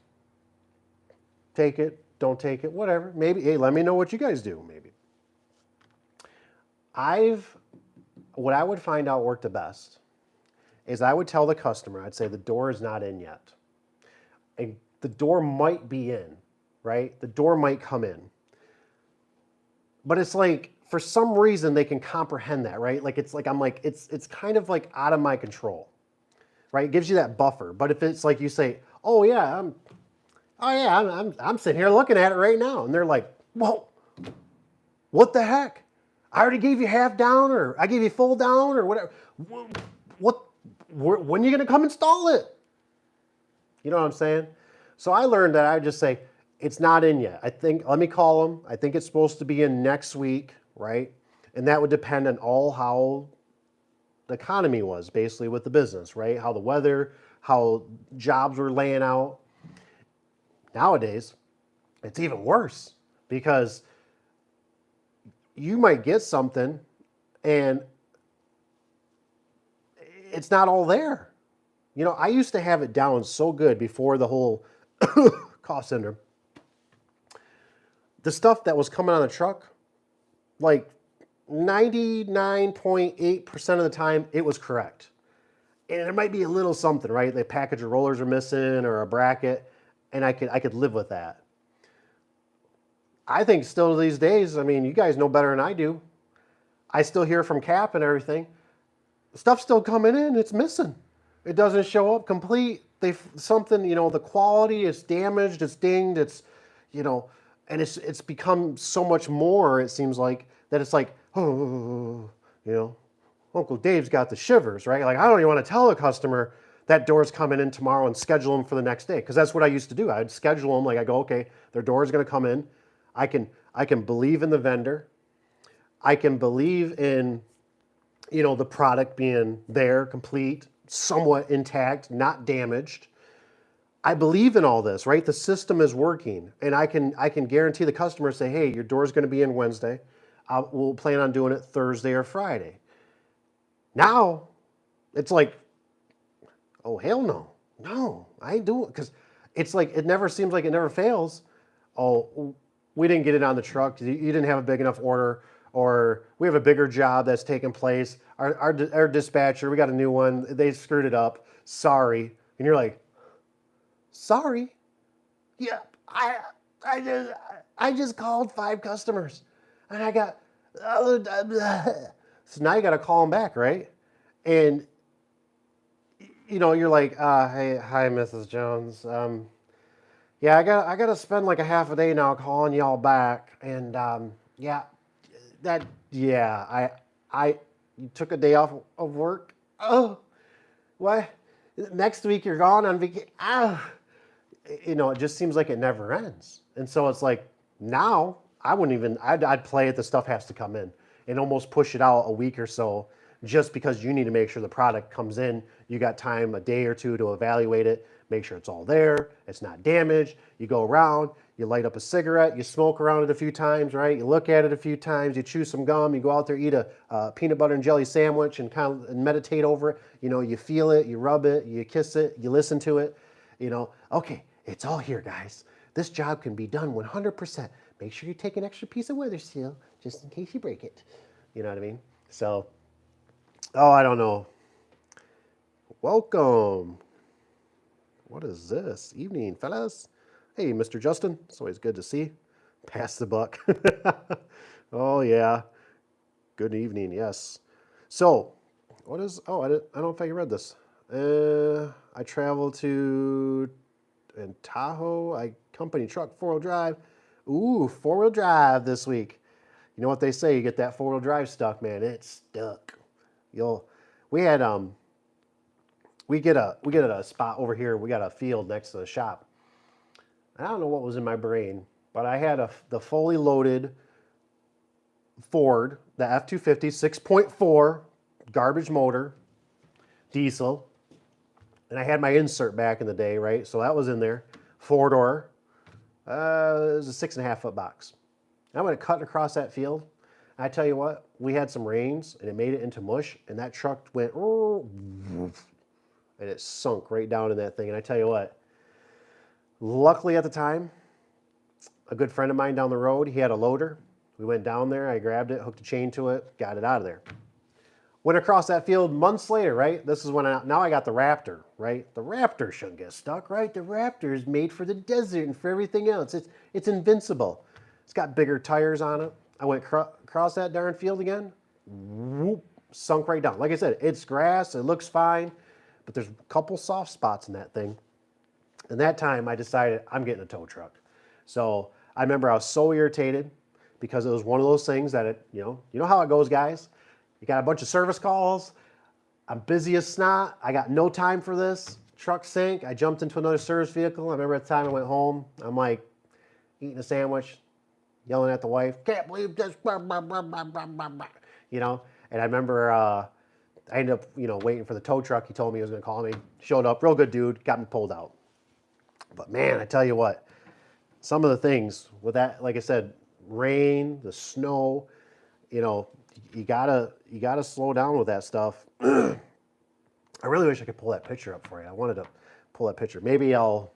Take it, don't take it, whatever. Maybe, hey, let me know what you guys do, maybe. What I would find out worked the best is I would tell the customer, I'd say the door is not in yet. And the door might be in, right? The door might come in. But it's like, for some reason, they can comprehend that, right? Like, it's like, it's kind of like out of my control, right? It gives you that buffer. But if it's like you say, oh yeah, I'm sitting here looking at it right now. And they're like, whoa, what the heck? I already gave you half down, or I gave you full down, or whatever. When are you going to come install it? You know what I'm saying? So I learned that I just say, it's not in yet. Let me call them. I think it's supposed to be in next week, right? And that would depend on how the economy was, basically, with the business, right? How the weather, how jobs were laying out. Nowadays, it's even worse because you might get something and it's not all there. I used to have it down so good before the whole cough syndrome. The stuff that was coming on the truck, like 99.8% of the time, it was correct. And there might be a little something, right? The package of rollers are missing or a bracket, and I could live with that. I think still these days, I mean, you guys know better than I do. I still hear from Cap and everything. Stuff's still coming in, it's missing. It doesn't show up complete. The quality is damaged, it's dinged, and it's become so much more, it seems like, that it's like, oh, Uncle Dave's got the shivers, right? Like, I don't even want to tell the customer that door's coming in tomorrow and schedule them for the next day. Because that's what I used to do. I'd schedule them, like I go, okay, their door's going to come in. I can believe in the vendor. I can believe in, the product being there, complete, somewhat intact, not damaged. I believe in all this, right? The system is working, and I can guarantee the customer, say, hey, your door's going to be in Wednesday. We'll plan on doing it Thursday or Friday. Now, it's like, oh, hell no. No, I ain't doing it. Because it's like, it never seems like it never fails. Oh, we didn't get it on the truck. You didn't have a big enough order. Or we have a bigger job that's taking place. Our dispatcher, we got a new one. They screwed it up. Sorry. And you're like, sorry? Yeah, I just called 5 customers. And I got, so now you got to call them back, right? And you're like, hey, hi, Mrs. Jones. Yeah, I got to spend like a half a day now calling y'all back, and I you took a day off of work. Oh, what? Next week you're gone on vacation. It just seems like it never ends, and so it's like now I wouldn't even. I'd play it. The stuff has to come in, and almost push it out a week or so, just because you need to make sure the product comes in. You got time, a day or two, to evaluate it, make sure it's all there, it's not damaged. You go around, you light up a cigarette, you smoke around it a few times, right? You look at it a few times, you chew some gum, you go out there, eat a peanut butter and jelly sandwich and kind of meditate over it. You feel it, you rub it, you kiss it, you listen to it. Okay, it's all here, guys. This job can be done 100%. Make sure you take an extra piece of weather seal just in case you break it. You know what I mean? So, I don't know. Welcome. What is this? Evening, fellas. Hey, Mr. Justin. It's always good to see. Pass the buck. Oh, yeah. Good evening, yes. So, what is, oh, I don't know if I read this. I traveled to in Tahoe, company truck, four-wheel drive. Ooh, four-wheel drive this week. You know what they say, you get that four-wheel drive stuck, man, it's stuck. You'll, we had, we get a spot over here, we got a field next to the shop. I don't know what was in my brain, but I had the fully loaded Ford, the F-250, 6.4 garbage motor, diesel, and I had my insert back in the day, right? So that was in there, four-door. It was a 6.5 foot box. And I went cutting across that field. I tell you what, we had some rains and it made it into mush, and that truck went, and it sunk right down in that thing. And I tell you what, luckily at the time, a good friend of mine down the road, he had a loader. We went down there, I grabbed it, hooked a chain to it, got it out of there. Went across that field months later, right? This is when now I got the Raptor, right? The Raptor shouldn't get stuck, right? The Raptor is made for the desert and for everything else. It's invincible. It's got bigger tires on it. I went across that darn field again, whoop, sunk right down. Like I said, it's grass, it looks fine, but there's a couple soft spots in that thing. And that time I decided I'm getting a tow truck. So I remember I was so irritated because it was one of those things that you know how it goes, guys. You got a bunch of service calls. I'm busy as snot. I got no time for this. Truck sank. I jumped into another service vehicle. I remember at the time I went home. I'm like eating a sandwich, yelling at the wife. Can't believe this. You know. And I remember I ended up waiting for the tow truck. He told me he was going to call me. Showed up, real good dude. Got me pulled out. But man, I tell you what, some of the things with that, like I said, rain, the snow, you gotta slow down with that stuff. I really wish I could pull that picture up for you. I wanted to pull that picture. Maybe I'll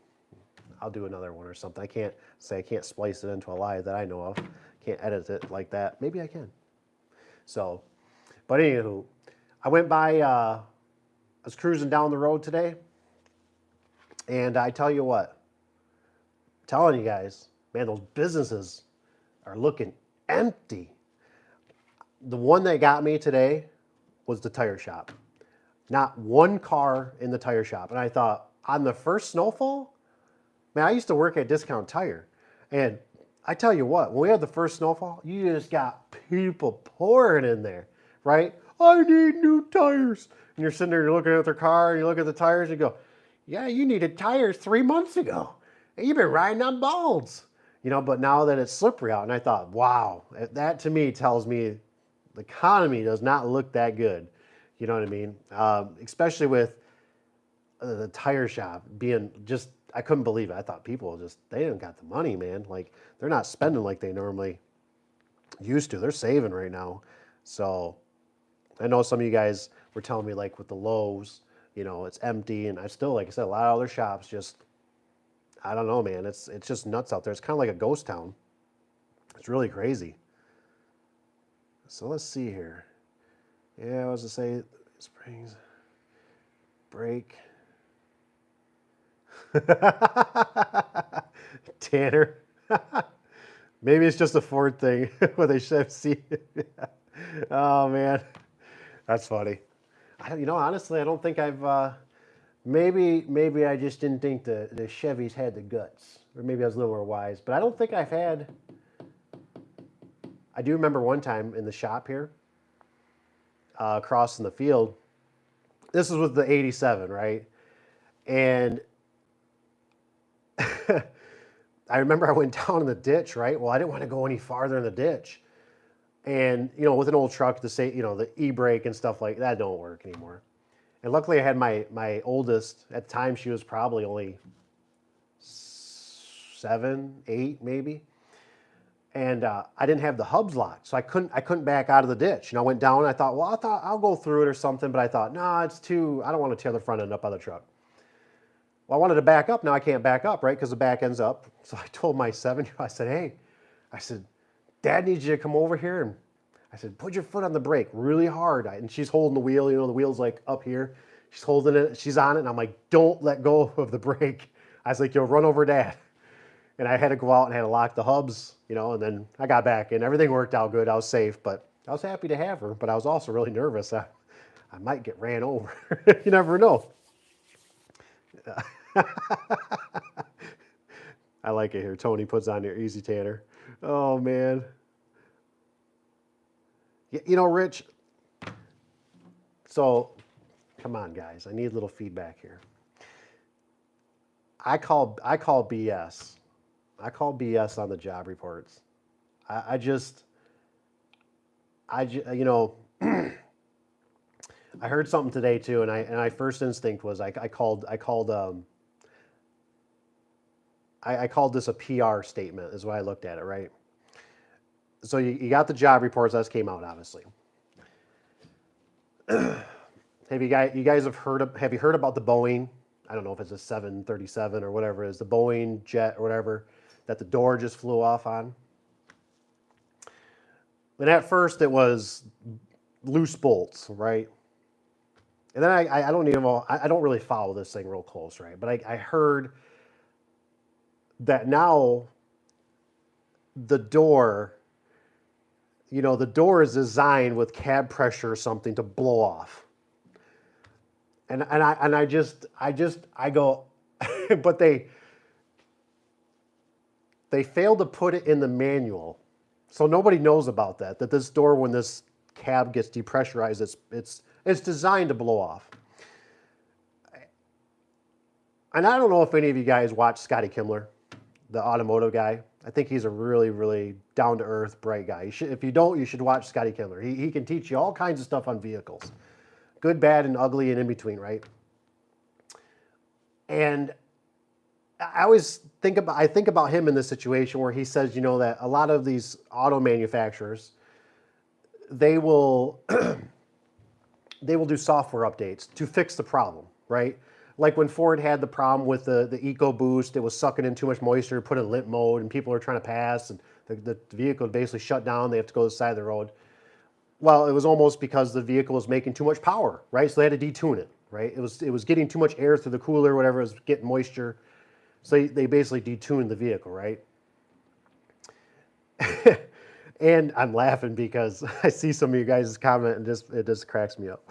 do another one or something. I can't splice it into a live that I know of. Can't edit it like that. Maybe I can. So, but anywho, I went by. I was cruising down the road today, and I tell you what, I'm telling you guys, man, those businesses are looking empty. The one that got me today was the tire shop. Not one car in the tire shop. And I thought, on the first snowfall, man, I used to work at Discount Tire. And I tell you what, when we had the first snowfall, you just got people pouring in there, right? I need new tires. And you're sitting there, you're looking at their car, and you look at the tires, and you go, yeah, you needed tires 3 months ago. And you've been riding on balds. But now that it's slippery out, and I thought, wow, that to me tells me the economy does not look that good. You know what I mean? Especially with the tire shop being just, I couldn't believe it. I thought people they didn't got the money, man. Like, they're not spending like they normally used to. They're saving right now. So I know some of you guys were telling me, like, with the Lowe's, it's empty. And I still, like I said, a lot of other shops just, I don't know, man. It's just nuts out there. It's kind of like a ghost town. It's really crazy. So let's see here. Yeah, I was to say springs, brake. Tanner. Maybe it's just a Ford thing where they should see. Oh man, that's funny. Honestly, I don't think I've. Maybe I just didn't think the Chevys had the guts, or maybe I was a little more wise. But I don't think I've had. I do remember one time in the shop here, crossing the field. This was with the 87, right? And I remember I went down in the ditch, right? Well, I didn't want to go any farther in the ditch. And, with an old truck, the e-brake and stuff like that don't work anymore. And luckily I had my oldest, at the time she was probably only 7, 8 maybe. And I didn't have the hubs locked, so I couldn't back out of the ditch. I went down and I thought, well, I'll go through it or something, but I thought, no, it's too, I don't want to tear the front end up of the truck. Well, I wanted to back up. Now I can't back up, right? Because the back end's up. So I told my 7-year-old, I said, hey, Dad needs you to come over here. And I said, put your foot on the brake really hard. And she's holding the wheel, the wheel's like up here. She's holding it, she's on it, and I'm like, don't let go of the brake. I was like, you'll run over Dad. And I had to go out and had to lock the hubs, and then I got back and everything worked out good. I was safe, but I was happy to have her, but I was also really nervous. I might get ran over. You never know. I like it here. Tony puts on your Easy Tanner. Oh, man. Rich, so come on, guys. I need a little feedback here. I call BS. I call BS on the job reports. I I heard something today too, and I first instinct was I called this a PR statement is why I looked at it, right? So you got the job reports that came out, obviously. Have you guys have you heard about the Boeing? I don't know if it's a 737 or whatever it is, the Boeing jet or whatever that the door just flew off on. And at first it was loose bolts, right? And then I don't really follow this thing real close, right? But I heard that now the door is designed with cab pressure or something to blow off. And I go, but they failed to put it in the manual. So nobody knows about that this door, when this cab gets depressurized, it's designed to blow off. And I don't know if any of you guys watch Scotty Kimler, the automotive guy. I think he's a really, really down-to-earth, bright guy. If you don't, you should watch Scotty Kimler. He can teach you all kinds of stuff on vehicles. Good, bad, and ugly, and in between, right? And I always think about him in this situation where he says, that a lot of these auto manufacturers, they will do software updates to fix the problem, right? Like when Ford had the problem with the EcoBoost, it was sucking in too much moisture, put in limp mode, and people are trying to pass, and the vehicle basically shut down. They have to go to the side of the road. Well, it was almost because the vehicle was making too much power, right? So they had to detune it, right? It was getting too much air through the cooler, whatever, it was getting moisture. So they basically detuned the vehicle, right? And I'm laughing because I see some of you guys' comment and it just cracks me up.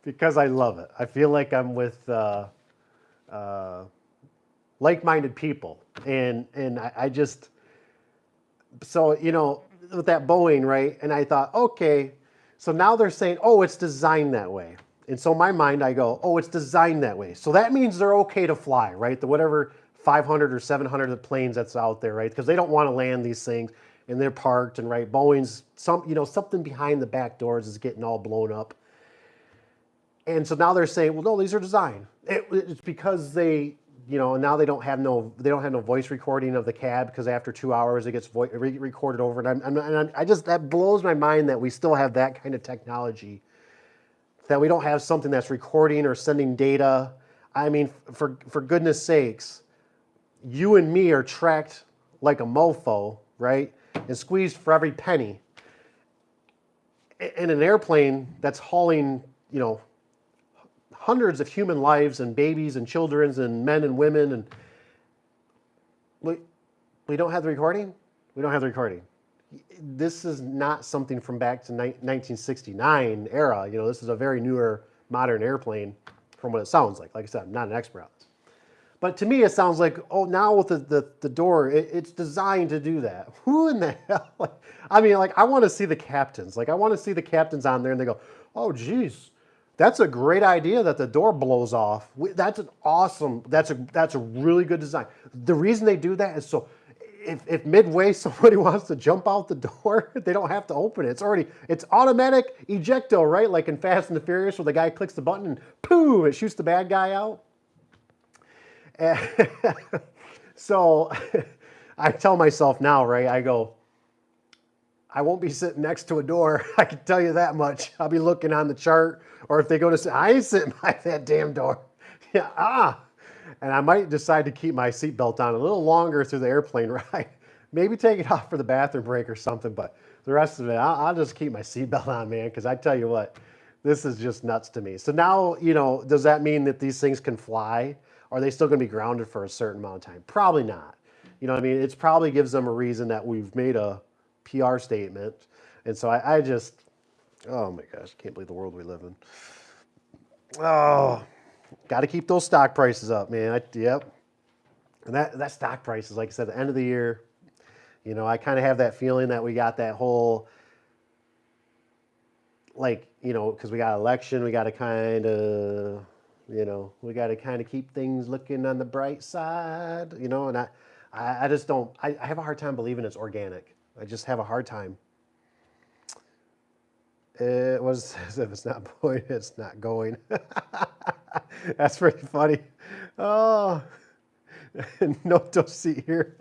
Because I love it. I feel like I'm with like-minded people. And I just, so, with that Boeing, right? And I thought, okay, so now they're saying, oh, it's designed that way. And so in my mind, I go, oh, it's designed that way. So that means they're okay to fly, right? The whatever 500 or 700 planes that's out there, right? Because they don't want to land these things and they're parked, and right, Boeing's something behind the back doors is getting all blown up. And so now they're saying, well, no, these are designed. It's because they, now they don't have no voice recording of the cab, because after 2 hours it gets recorded over. And I just, that blows my mind that we still have that kind of technology, that we don't have something that's recording or sending data. I mean, for goodness sakes, you and me are tracked like a mofo, right? And squeezed for every penny. In an airplane that's hauling, hundreds of human lives and babies and children and men and women, and we don't have the recording? We don't have the recording. This is not something from back to 1969 era. This is a very newer, modern airplane from what it sounds like. Like I said, I'm not an expert on this. But to me, it sounds like, oh, now with the door, it's designed to do that. Who in the hell? I want to see the captains. I want to see the captains on there, and they go, oh, geez, that's a great idea that the door blows off. That's a really good design. The reason they do that is so if midway somebody wants to jump out the door, they don't have to open it. It's automatic ejecto, right? Like in Fast and the Furious, where the guy clicks the button and pooh, it shoots the bad guy out. So I tell myself now, right? I go, I won't be sitting next to a door. I can tell you that much. I'll be looking on the chart, or if they go to sit, I ain't sitting by that damn door. Yeah, and I might decide to keep my seatbelt on a little longer through the airplane ride. Maybe take it off for the bathroom break or something, but the rest of it, I'll just keep my seatbelt on, man, because I tell you what, This is just nuts to me. So now, does that mean that these things can fly? Are they still going to be grounded for a certain amount of time? Probably not. You know what I mean? It probably gives them a reason that we've made a PR statement. And so I just, oh my gosh, I can't believe the world we live in. Oh, got to keep those stock prices up, man. Yep. And that stock price is, like I said, the end of the year. I kind of have that feeling that we got that whole, because we got election, we got to kind of, keep things looking on the bright side, and I just don't, I have a hard time believing it's organic. I just have a hard time. It was as if it's not going, it's not going. That's pretty funny. Oh, no, don't see here.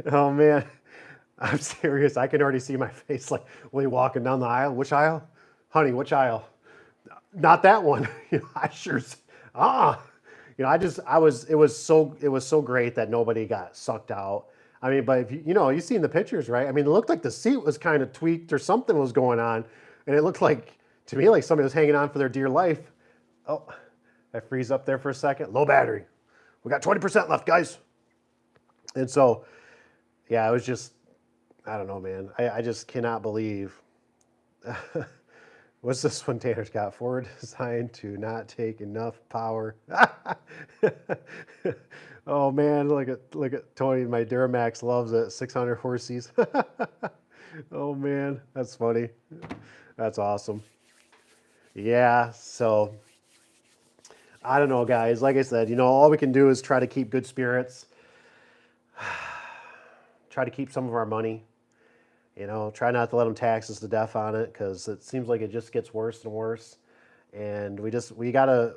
Oh man, I'm serious. I can already see my face like when you're walking down the aisle. Which aisle? Honey, which aisle? Not that one. I sure, it was so great that nobody got sucked out. I mean, but if you seen the pictures, right? I mean, it looked like the seat was kind of tweaked or something was going on. And it looked like, to me, like somebody was hanging on for their dear life. Oh, I freeze up there for a second. Low battery. We got 20% left, guys. And so, yeah, it was just, I don't know, man. I just cannot believe. What's this one Tanner's got? Ford designed to not take enough power. Oh man, look at Tony. My Duramax loves it. 600 horses. Oh man, that's funny. That's awesome. Yeah, so I don't know, guys. Like I said, all we can do is try to keep good spirits. Try to keep some of our money. Try not to let them tax us to death on it, because it seems like it just gets worse and worse. And we gotta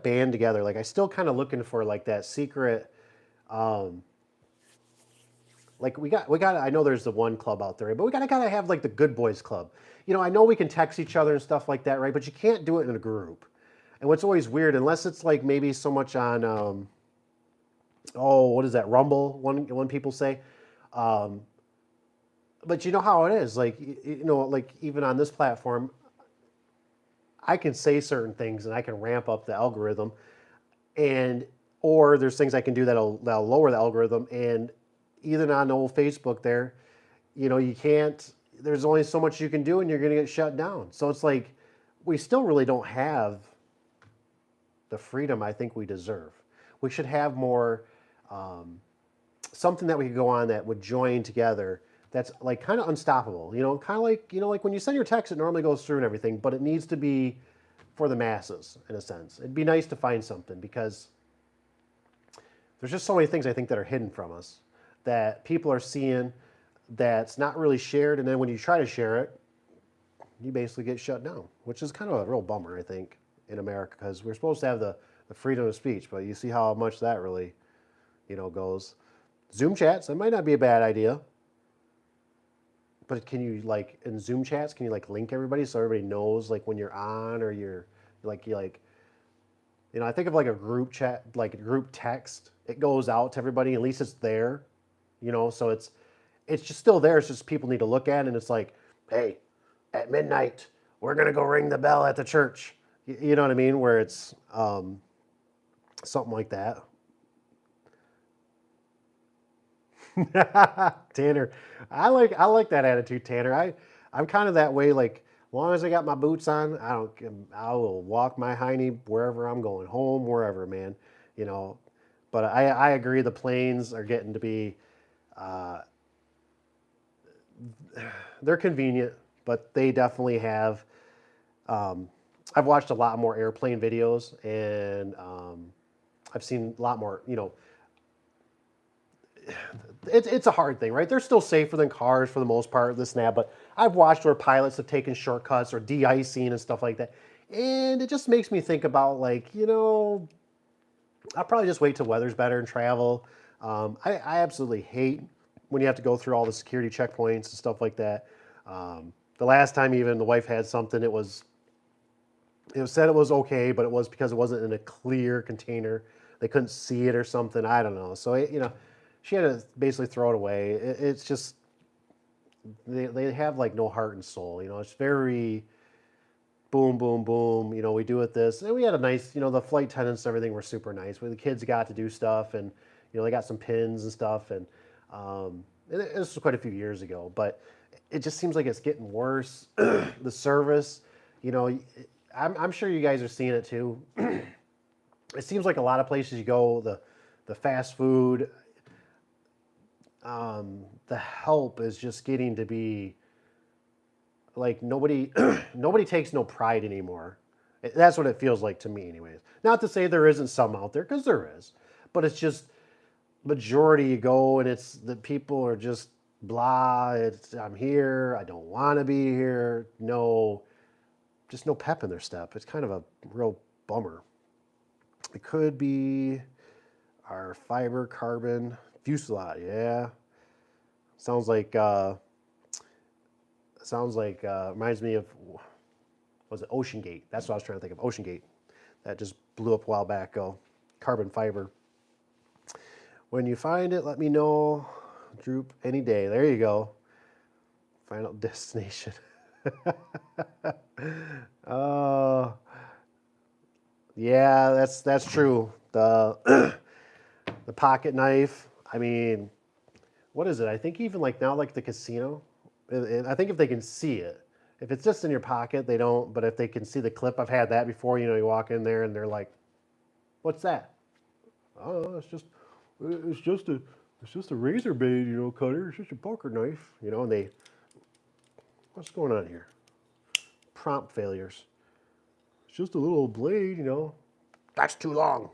band together. Like, I still kind of looking for like that secret. Like we got. I know there's the one club out there, but we gotta have like the good boys club. I know we can text each other and stuff like that, right? But you can't do it in a group. And what's always weird, unless it's like maybe so much on, what is that, Rumble? One people say. But you know how it is, like, like even on this platform, I can say certain things and I can ramp up the algorithm, or there's things I can do that'll lower the algorithm. And even on old Facebook there, you can't, there's only so much you can do and you're going to get shut down. So it's like, we still really don't have the freedom I think we deserve. We should have more, something that we could go on that would join together, that's like kind of unstoppable, kind of like, like when you send your text, it normally goes through and everything, but it needs to be for the masses in a sense. It'd be nice to find something, because there's just so many things I think that are hidden from us that people are seeing that's not really shared. And then when you try to share it, you basically get shut down, which is kind of a real bummer, I think, in America, because we're supposed to have the freedom of speech, but you see how much that really, goes. Zoom chats, that might not be a bad idea. But can you, like, in Zoom chats, can you like link everybody so everybody knows like when you're on, or you're like, I think of like a group chat, like a group text, it goes out to everybody, at least it's there, so it's just still there. It's just people need to look at it, and it's like, hey, at midnight, we're going to go ring the bell at the church. You know what I mean? Where it's something like that. Tanner, I like that attitude, Tanner. I'm kind of that way. Like, as long as I got my boots on, I will walk my hiney wherever I'm going, home, wherever, man. But I agree. The planes are getting to be, they're convenient, but they definitely have. I've watched a lot more airplane videos, and I've seen a lot more. It's a hard thing, right? They're still safer than cars for the most part, this and that, but I've watched where pilots have taken shortcuts or de-icing and stuff like that. And it just makes me think about, like, I'll probably just wait till weather's better and travel. I absolutely hate when you have to go through all the security checkpoints and stuff like that. The last time even the wife had something, it said it was okay, but it was because it wasn't in a clear container. They couldn't see it or something. I don't know. So, she had to basically throw it away. It's just, they have like no heart and soul. You know, it's very boom, boom, boom. You know, we do it this, and we had a nice. You know, the flight attendants and everything were super nice. Where the kids got to do stuff, and you know, they got some pins and stuff, and this was quite a few years ago, but it just seems like it's getting worse. The service, you know, I'm sure you guys are seeing it too. It seems like a lot of places you go, the fast food, the help is just getting to be like nobody nobody takes no pride anymore. That's what it feels like to me, anyways. Not to say there isn't some out there, because there is, but it's just majority you go and it's the people are just blah. It's I'm here, I don't want to be here. No, just no pep in their step. It's kind of a real bummer. It could be our fiber carbon fuselage. Yeah, sounds like reminds me of, was it Ocean Gate? That's what I was trying to think of. Ocean Gate, that just blew up a while back ago. Carbon fiber. When you find it, let me know. Droop any day. There you go. Final destination. Yeah, that's true. The the pocket knife. I mean, what is it? I think even like now, like the casino. I think if they can see it, if it's just in your pocket, they don't. But if they can see the clip, I've had that before. You know, you walk in there and they're like, "What's that?" Oh, it's just a razor blade, you know, cutter. It's just a poker knife, you know. And they, what's going on here? Prompt failures. It's just a little blade, you know. That's too long,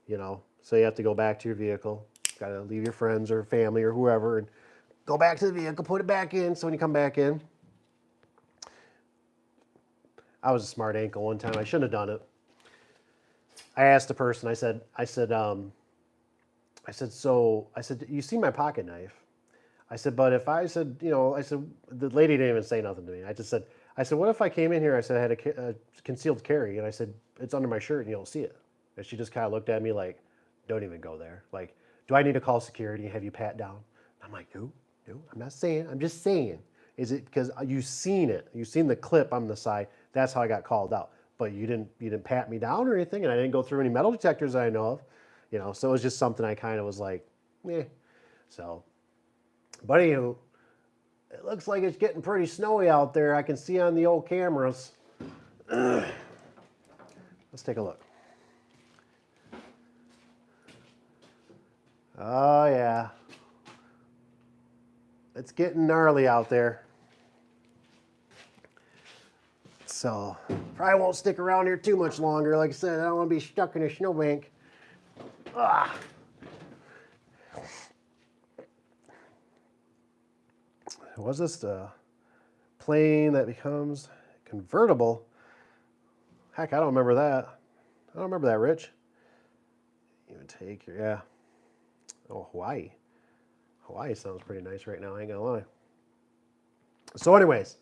you know. So you have to go back to your vehicle. Got to leave your friends or family or whoever and go back to the vehicle, put it back in. So when you come back in, I was a smart ankle one time. I shouldn't have done it. I asked the person. I said, you see my pocket knife? I said, but if I said, you know, I said, the lady didn't even say nothing to me. I said, what if I came in here? I said I had a concealed carry, and I said it's under my shirt and you don't see it. And she just kind of looked at me like, don't even go there. Like, do I need to call security and have you pat down? I'm like, no, I'm not saying. I'm just saying. Is it because you seen it? You seen the clip on the side? That's how I got called out. But you didn't pat me down or anything, and I didn't go through any metal detectors that I know of. You know, so it was just something I kind of was like, eh. So, but anywho, it looks like it's getting pretty snowy out there. I can see on the old cameras. Let's take a look. Oh yeah, it's getting gnarly out there. So probably won't stick around here too much longer. Like I said, I don't want to be stuck in a snowbank. Ah. Was this the plane that becomes convertible? Heck, I don't remember that. I don't remember that, Rich. Even take your, yeah. Oh, Hawaii. Hawaii sounds pretty nice right now, I ain't gonna lie. So anyways,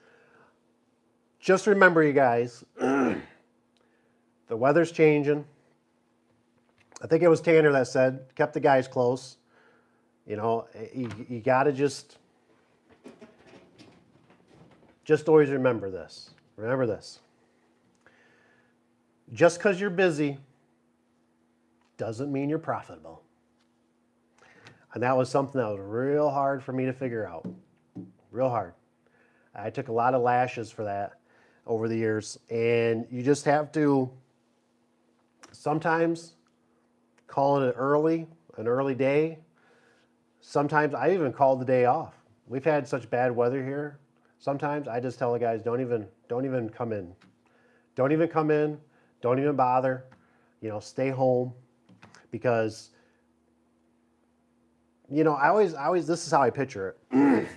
just remember, you guys, the weather's changing. I think it was Tanner that said, kept the guys close. You know, you gotta just always remember this. Remember this. Just because you're busy doesn't mean you're profitable. And that was something that was real hard for me to figure out. Real hard. I took a lot of lashes for that over the years. And you just have to sometimes call it an early day. Sometimes I even called the day off. We've had such bad weather here. Sometimes I just tell the guys, don't even come in. Don't even come in. Don't even bother. You know, stay home. Because, you know, I always, this is how I picture it.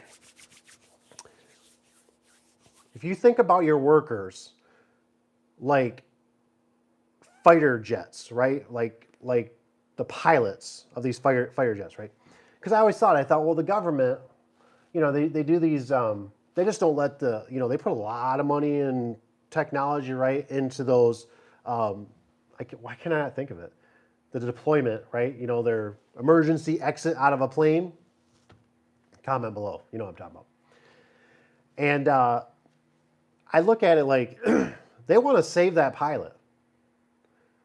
If you think about your workers like fighter jets, right? Like the pilots of these fighter jets, right? Because I thought, well, the government, you know, they do these, they just don't let you know, they put a lot of money in technology, right, into those, why can I not think of it? The deployment, right? You know, their emergency exit out of a plane. Comment below, you know what I'm talking about. And I look at it like they want to save that pilot.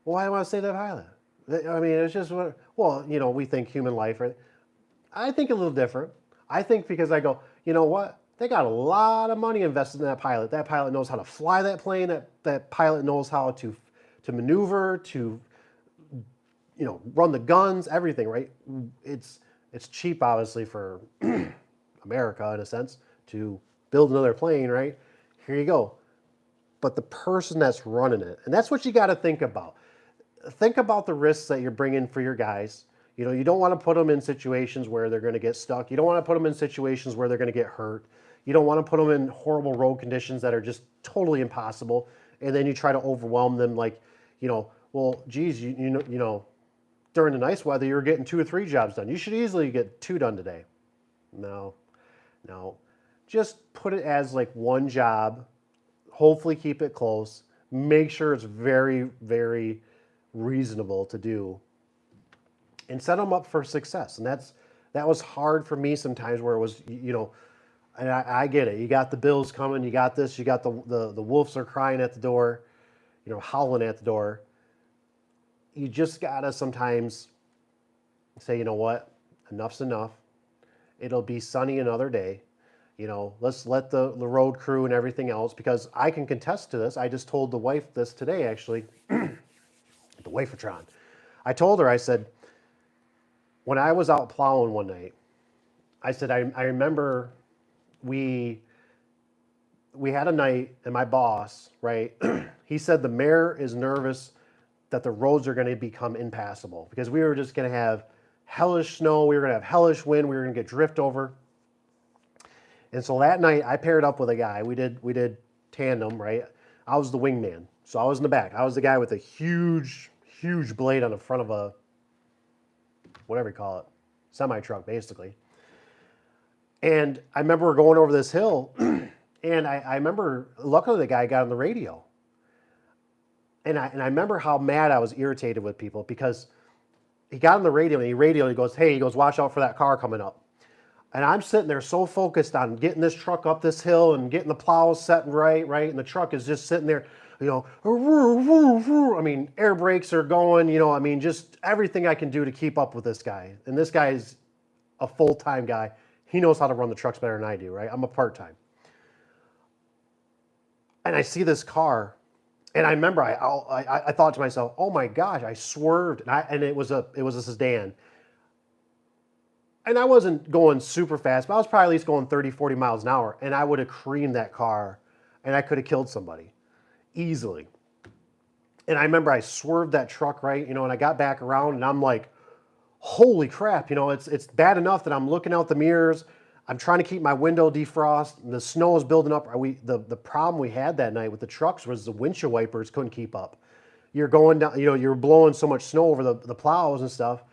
Well, why do I want to save that pilot? I mean, it's just, well, we think human life, right? I think a little different. I think because I go, you know what? They got a lot of money invested in that pilot. That pilot knows how to fly that plane. That pilot knows how to maneuver, to run the guns, everything, right? It's cheap, obviously, for America in a sense to build another plane, right? Here you go. But the person that's running it, and that's what you got to think about. Think about the risks that you're bringing for your guys. You don't want to put them in situations where they're going to get stuck. You don't want to put them in situations where they're going to get hurt. You don't want to put them in horrible road conditions that are just totally impossible. And then you try to overwhelm them like, well, geez, during the nice weather, you're getting 2 or 3 jobs done. You should easily get 2 done today. No. Just put it as like one job. Hopefully keep it close. Make sure it's very, very reasonable to do. And set them up for success. And that was hard for me sometimes where it was, and I get it. You got the bills coming. You got this. You got the wolves are crying at the door, howling at the door. You just got to sometimes say, you know what? Enough's enough. It'll be sunny another day. Let's let the road crew and everything else, because I can contest to this. I just told the wife this today, actually, the wife-a-tron. I told her, I said, when I was out plowing one night, I said, I remember we had a night, and my boss, right, he said the mayor is nervous that the roads are going to become impassable because we were just going to have hellish snow, we were going to have hellish wind, we were going to get drift over. And so that night, I paired up with a guy. We did tandem, right? I was the wingman, so I was in the back. I was the guy with a huge blade on the front of a, whatever you call it, semi-truck, basically. And I remember we're going over this hill, and I remember, luckily the guy got on the radio. And I remember how mad I was irritated with people because he got on the radio and he goes, hey, watch out for that car coming up. And I'm sitting there so focused on getting this truck up this hill and getting the plows set right, and the truck is just sitting there, I mean, air brakes are going, just everything I can do to keep up with this guy. And this guy is a full-time guy. He knows how to run the trucks better than I do, right? I'm a part-time. And I see this car, and I remember I thought to myself, oh my gosh, I swerved, and it was a sedan. And I wasn't going super fast, but I was probably at least going 30, 40 miles an hour, and I would have creamed that car, and I could have killed somebody easily. And I remember I swerved that truck, right, and I got back around, and I'm like, holy crap, it's bad enough that I'm looking out the mirrors, I'm trying to keep my window defrost, and the snow is building up. The problem we had that night with the trucks was the windshield wipers couldn't keep up. You're going down, you're blowing so much snow over the plows and stuff,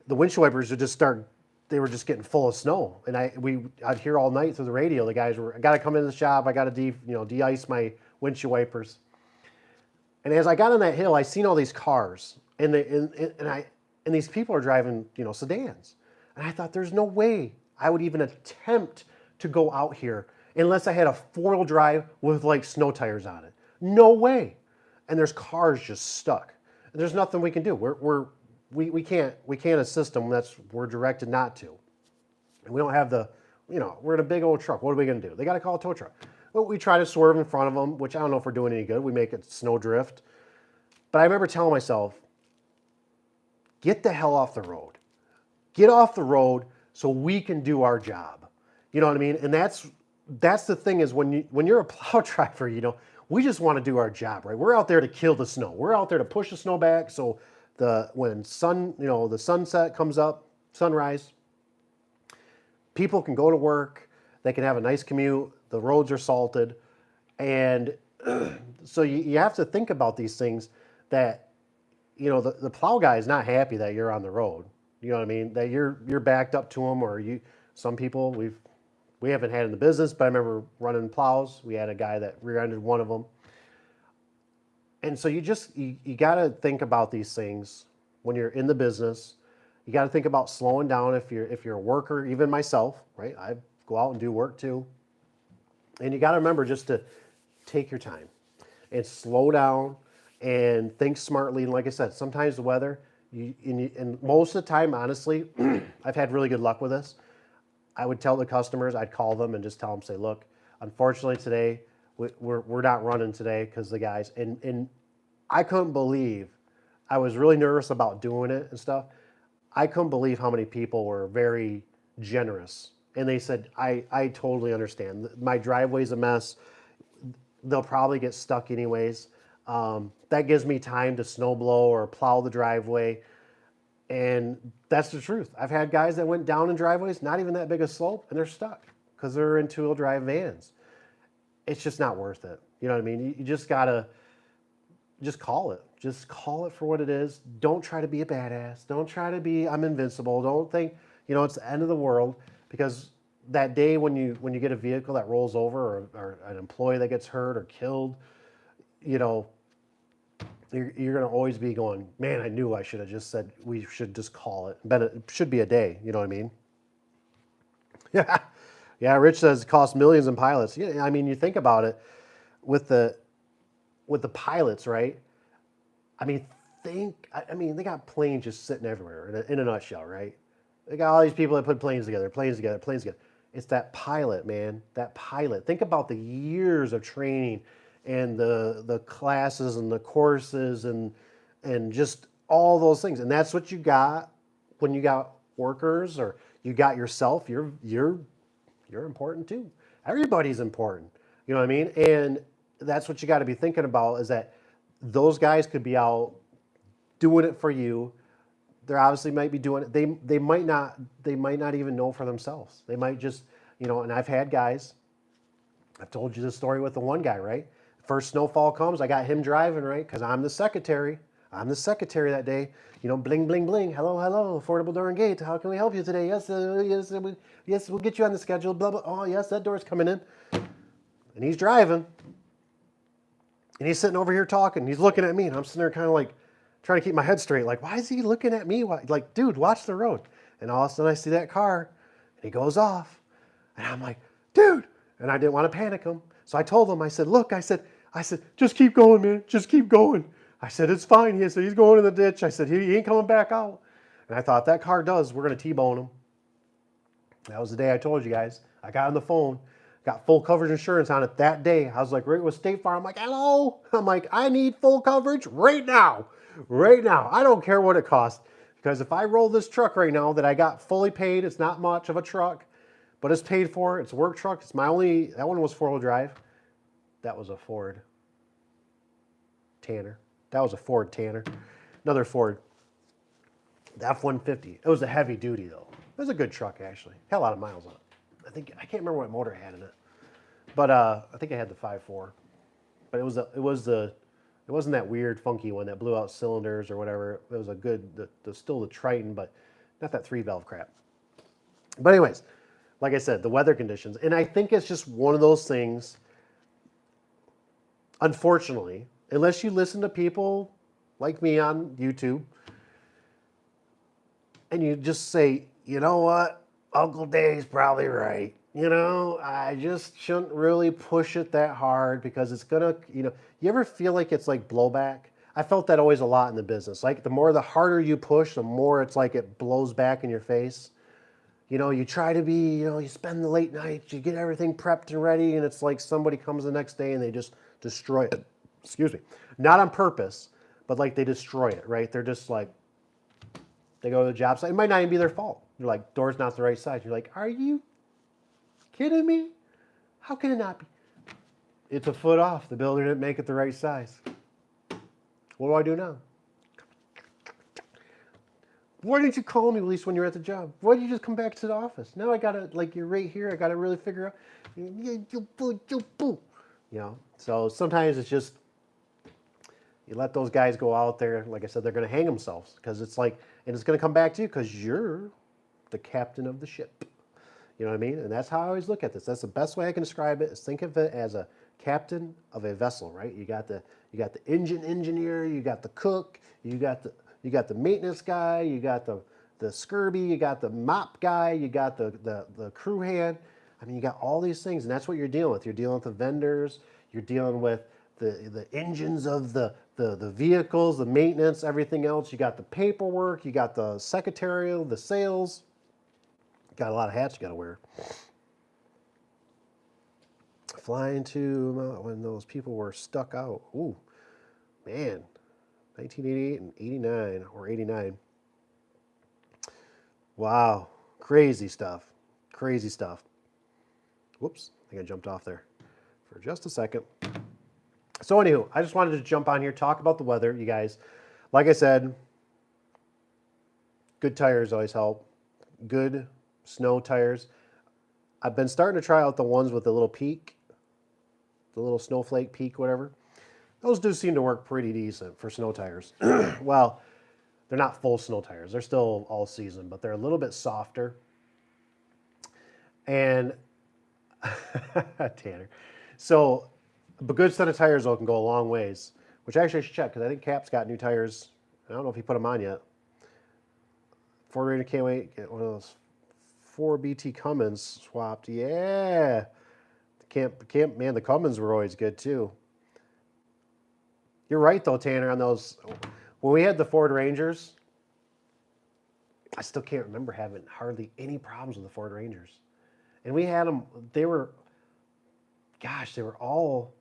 the windshield wipers would just start, they were just getting full of snow. And I'd hear all night through the radio, the guys were, I got to come into the shop, I got to de-ice my windshield wipers. And as I got on that hill, I seen all these cars, and these people are driving, sedans. And I thought, there's no way I would even attempt to go out here unless I had a 4-wheel drive with like snow tires on it. No way. And there's cars just stuck. And there's nothing we can do. We can't assist them. We're directed not to. And we don't have we're in a big old truck. What are we going to do? They got to call a tow truck. Well, we try to swerve in front of them, which I don't know if we're doing any good. We make it snow drift. But I remember telling myself, get the hell off the road. Get off the road so we can do our job. You know what I mean? And that's the thing is when you're a plow driver, we just want to do our job, right? We're out there to kill the snow. We're out there to push the snow back so when the sunset comes up, sunrise, people can go to work, they can have a nice commute, the roads are salted, and so you have to think about these things that, the plow guy is not happy that you're on the road. You know what I mean? That you're backed up to them, or some people we haven't had in the business, but I remember running plows. We had a guy that rear-ended one of them. And so you got to think about these things when you're in the business. You got to think about slowing down if you're a worker, even myself, right? I go out and do work too. And you got to remember just to take your time and slow down and think smartly. And like I said, sometimes the weather, and most of the time, honestly, I've had really good luck with this. I would tell the customers, I'd call them and just tell them, say, look, unfortunately today, we're not running today because the guys, and I couldn't believe, I was really nervous about doing it and stuff. I couldn't believe how many people were very generous. And they said, I totally understand. My driveway's a mess. They'll probably get stuck anyways. That gives me time to snow blow or plow the driveway. And that's the truth. I've had guys that went down in driveways, not even that big a slope, and they're stuck because they're in two-wheel drive vans. It's just not worth it. You know what I mean? You just gotta just call it. Just call it for what it is. Don't try to be a badass. Don't try to be I'm invincible. Don't think, it's the end of the world, because that day when you get a vehicle that rolls over, or an employee that gets hurt or killed, you know, you're going to always be going, man, I knew I should have just said we should just call it. But it should be a day. You know what I mean? Yeah. Yeah. Rich says it costs millions in pilots. Yeah. I mean, you think about it with the pilots, right? I mean, they got planes just sitting everywhere in a nutshell, right? They got all these people that put planes together. It's that pilot, man. That pilot. Think about the years of training and the classes and the courses and just all those things. And that's what you got when you got workers, or you got yourself. You're important too. Everybody's important. You know what I mean? And that's what you got to be thinking about, is that those guys could be out doing it for you. They obviously might be doing it. They might not even know for themselves. They might just, and I've had guys, I've told you the story with the one guy, right? First snowfall comes, I got him driving, right? Because I'm the secretary. I'm the secretary that day. Bling, bling, bling. Hello, hello, Affordable Door and Gate. How can we help you today? Yes, yes, we'll get you on the schedule. Blah, blah. Oh, yes, that door's coming in. And he's driving. And he's sitting over here talking. He's looking at me, and I'm sitting there kind of like trying to keep my head straight. Like, why is he looking at me? Like, dude, watch the road. And all of a sudden I see that car, and he goes off. And I'm like, dude. And I didn't want to panic him. So I told him, I said, look, I said, just keep going, man. Just keep going. I said, it's fine. He said, he's going in the ditch. I said, he ain't coming back out. And I thought, that car does. We're going to T-bone him. That was the day I told you guys. I got on the phone, got full coverage insurance on it that day. I was like, right with State Farm. I'm like, hello. I'm like, I need full coverage right now. Right now. I don't care what it costs. Because if I roll this truck right now that I got fully paid, it's not much of a truck, but it's paid for. It's a work truck. It's my only, that one was 4-wheel drive. That was a Ford Tanner. That was a Ford Tanner. Another Ford. The F-150. It was a heavy duty though. It was a good truck actually. Had a lot of miles on it. I can't remember what motor it had in it. But I think it had the 5.4. But it wasn't that weird funky one that blew out cylinders or whatever. It was a good, still the Triton, but not that 3-valve crap. But anyways, like I said, the weather conditions. And I think it's just one of those things, unfortunately, unless you listen to people like me on YouTube and you just say, you know what, Uncle Dave's probably right. I just shouldn't really push it that hard because it's going to, you ever feel like it's like blowback? I felt that always a lot in the business. Like the harder you push, the more it's like it blows back in your face. You try to be, you spend the late nights, you get everything prepped and ready, and it's like somebody comes the next day and they just destroy it. Excuse me. Not on purpose, but like they destroy it, right? They're just like, they go to the job site. It might not even be their fault. You're like, door's not the right size. You're like, are you kidding me? How can it not be? It's a foot off. The builder didn't make it the right size. What do I do now? Why didn't you call me at least when you're at the job? Why did you just come back to the office? Now I gotta, like, you're right here. I gotta really figure out. So sometimes it's just, you let those guys go out there. Like I said, they're gonna hang themselves because it's like, and it's gonna come back to you because you're the captain of the ship. You know what I mean? And that's how I always look at this. That's the best way I can describe it, is think of it as a captain of a vessel, right? You got the engine engineer, you got the cook, you got the maintenance guy, you got the scurvy, you got the mop guy, you got the crew hand. I mean, you got all these things, and that's what you're dealing with. You're dealing with the vendors. You're dealing with the engines of the vehicles, the maintenance, everything else. You got the paperwork. You got the secretarial, the sales. You got a lot of hats you got to wear. Flying to when those people were stuck out. Ooh, man, 1988 and 89 or 89. Wow, crazy stuff. Crazy stuff. Whoops, I think I jumped off there for just a second. So anywho, I just wanted to jump on here, talk about the weather, you guys. Like I said, good tires always help. Good snow tires. I've been starting to try out the ones with the little peak, the little snowflake peak, whatever. Those do seem to work pretty decent for snow tires. Well, they're not full snow tires. They're still all season, but they're a little bit softer. And Tanner. So a good set of tires, though, can go a long ways, which actually I should check because I think Cap's got new tires. I don't know if he put them on yet. Ford Ranger can't wait. Get one of those 4BT Cummins swapped. Yeah. Camp, man, the Cummins were always good, too. You're right, though, Tanner, on those. When we had the Ford Rangers, I still can't remember having hardly any problems with the Ford Rangers. And we had them, they were all,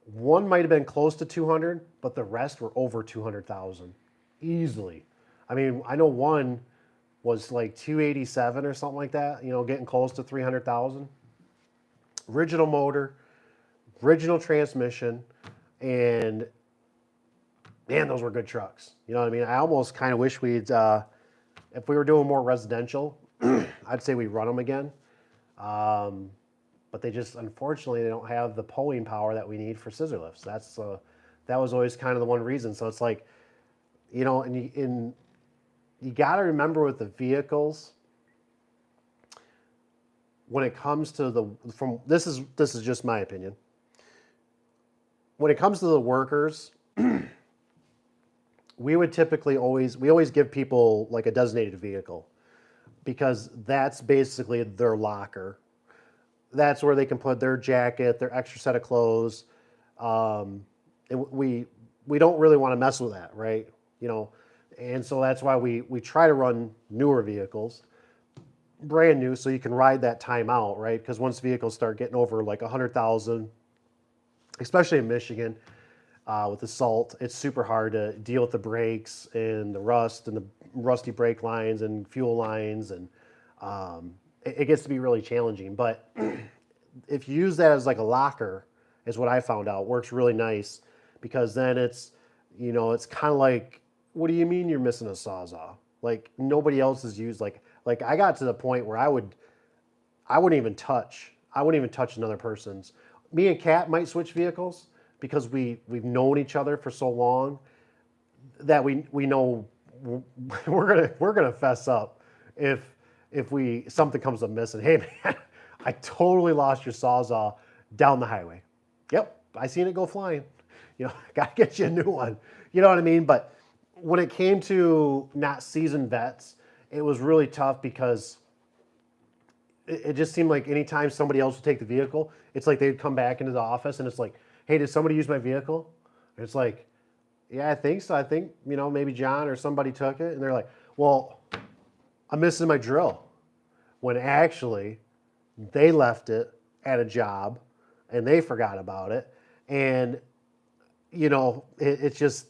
one might have been close to 200, but the rest were over 200,000 easily. I mean, I know one was like 287 or something like that, getting close to 300,000. Original motor, original transmission, and man, those were good trucks. You know what I mean? I almost kind of wish we'd, if we were doing more residential, I'd say we'd run them again. But they just, unfortunately, they don't have the pulling power that we need for scissor lifts. That was always kind of the one reason. So it's like, and you got to remember with the vehicles, when it comes to this is just my opinion. When it comes to the workers, we would typically always give people like a designated vehicle because that's basically their locker. That's where they can put their jacket, their extra set of clothes. And we don't really want to mess with that, right? And so that's why we try to run newer vehicles, brand new, so you can ride that time out, right? Because once vehicles start getting over like 100,000, especially in Michigan, with the salt, it's super hard to deal with the brakes and the rust and the rusty brake lines and fuel lines, and it gets to be really challenging. But if you use that as like a locker, is what I found out, works really nice, because then it's kind of like, what do you mean you're missing a Sawzall? Like nobody else has used, like I got to the point where I wouldn't even touch another person's. Me and Kat might switch vehicles because we've known each other for so long that we know we're gonna fess up if something comes up missing. Hey man, I totally lost your Sawzall down the highway. Yep, I seen it go flying. Gotta get you a new one. You know what I mean? But when it came to not seasoned vets, it was really tough because it just seemed like anytime somebody else would take the vehicle, it's like they'd come back into the office and it's like, hey, did somebody use my vehicle? And it's like, yeah, I think so. I think, maybe John or somebody took it. And they're like, well, I'm missing my drill. When actually they left it at a job and they forgot about it. And, it's just,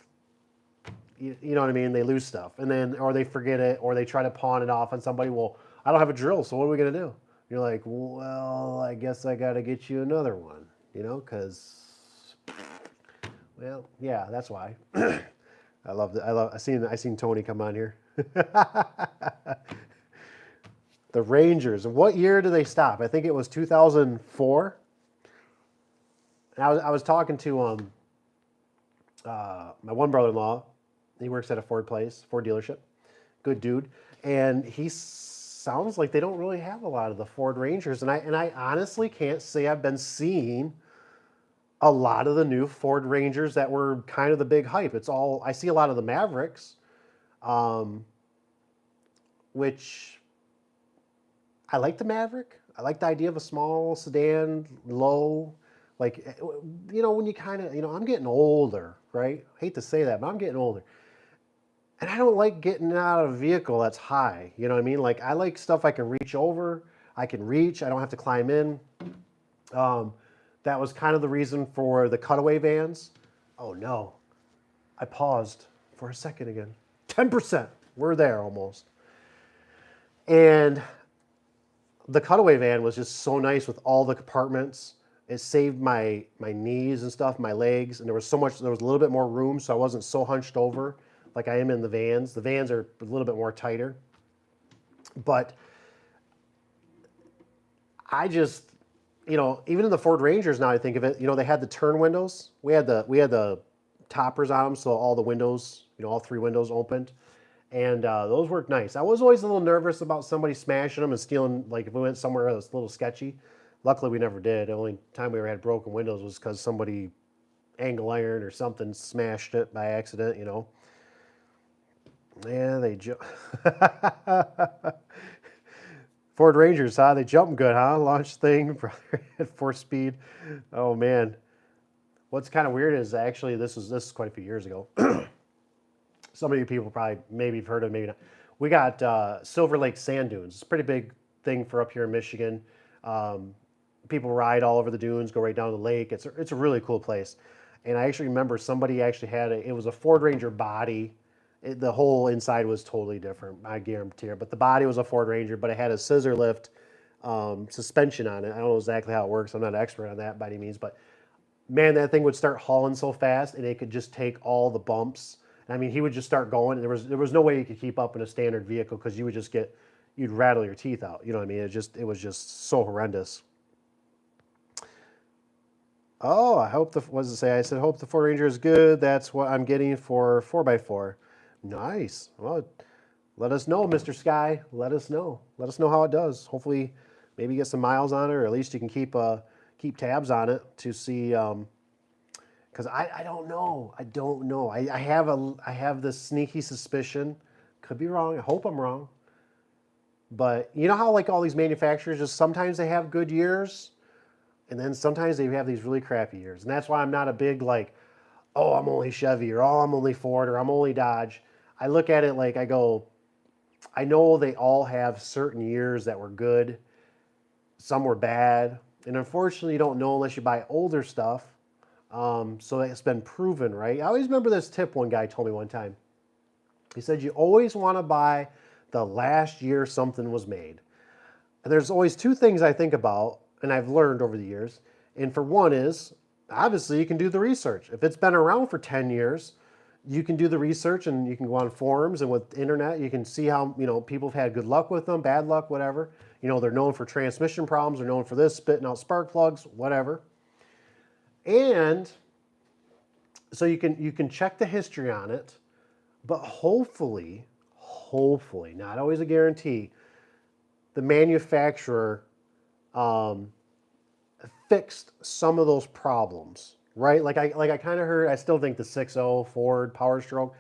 you know what I mean? They lose stuff and then, or they forget it, or they try to pawn it off on somebody. Well, I don't have a drill, so what are we going to do? You're like, well, I guess I got to get you another one, because, well, yeah, that's why. I seen Tony come on here. The Rangers. What year did they stop? I think it was 2004. And I was talking to my one brother-in-law. He works at a Ford dealership. Good dude. And he sounds like they don't really have a lot of the Ford Rangers. And I honestly can't say I've been seeing a lot of the new Ford Rangers that were kind of the big hype. I see a lot of the Mavericks, which I like the Maverick. I like the idea of a small sedan, low, like, when you kind of, I'm getting older, right? I hate to say that, but I'm getting older. And I don't like getting out of a vehicle that's high. You know what I mean? Like, I like stuff I can reach over, I can reach, I don't have to climb in. Um, that was kind of the reason for the cutaway vans. Oh no, I paused for a second again. 10%. We're there almost. And the cutaway van was just so nice with all the compartments. It saved my knees and stuff, my legs, and there was a little bit more room, so I wasn't so hunched over like I am in the vans. The vans are a little bit more tighter. But I just, even in the Ford Rangers now I think of it, they had the turn windows. We had the toppers on them, so all the windows, all three windows opened. And those worked nice. I was always a little nervous about somebody smashing them and stealing, like if we went somewhere that was a little sketchy. Luckily, we never did. The only time we ever had broken windows was because somebody angle iron or something smashed it by accident, Yeah, Ford Rangers, huh? They jump good, huh? Launch thing, brother, at 4 speed. Oh man. What's kind of weird is actually this is quite a few years ago. Some of you people probably maybe have heard of it, maybe not. We got Silver Lake sand dunes. It's a pretty big thing for up here in Michigan. Um, People ride all over the dunes, go right down to the lake. It's a really cool place. And I actually remember somebody actually it was a Ford Ranger body. The whole inside was totally different, I guarantee it. But the body was a Ford Ranger, but it had a scissor lift suspension on it. I don't know exactly how it works. I'm not an expert on that by any means, but man, that thing would start hauling so fast, and it could just take all the bumps. I mean, he would just start going, and there was no way you could keep up in a standard vehicle because you'd rattle your teeth out. You know what I mean? It was just so horrendous. Oh, what does it say? I said, hope the Ford Ranger is good. That's what I'm getting for 4x4. Nice. Well, let us know, Mr. Sky. Let us know. Let us know how it does. Hopefully, maybe get some miles on it, or at least you can keep tabs on it to see. Because I don't know. I don't know. I have this sneaky suspicion. Could be wrong. I hope I'm wrong. But you know how like all these manufacturers just sometimes they have good years, and then sometimes they have these really crappy years. And that's why I'm not a big like, oh, I'm only Chevy, or oh, I'm only Ford, or I'm only Dodge. I look at it like I go, I know they all have certain years that were good, some were bad, and unfortunately you don't know unless you buy older stuff. So it's been proven, right? I always remember this tip one guy told me one time. He said, you always want to buy the last year something was made. And there's always two things I think about, and I've learned over the years. And for one is, obviously, you can do the research. If it's been around for 10 years, you can do the research and you can go on forums, and with the internet, you can see how, people have had good luck with them, bad luck, whatever. They're known for transmission problems, they're known for this, spitting out spark plugs, whatever. And so you can check the history on it, but hopefully, not always a guarantee, the manufacturer fixed some of those problems, right? Like I kind of heard, I still think the 6.0 Ford Power Stroke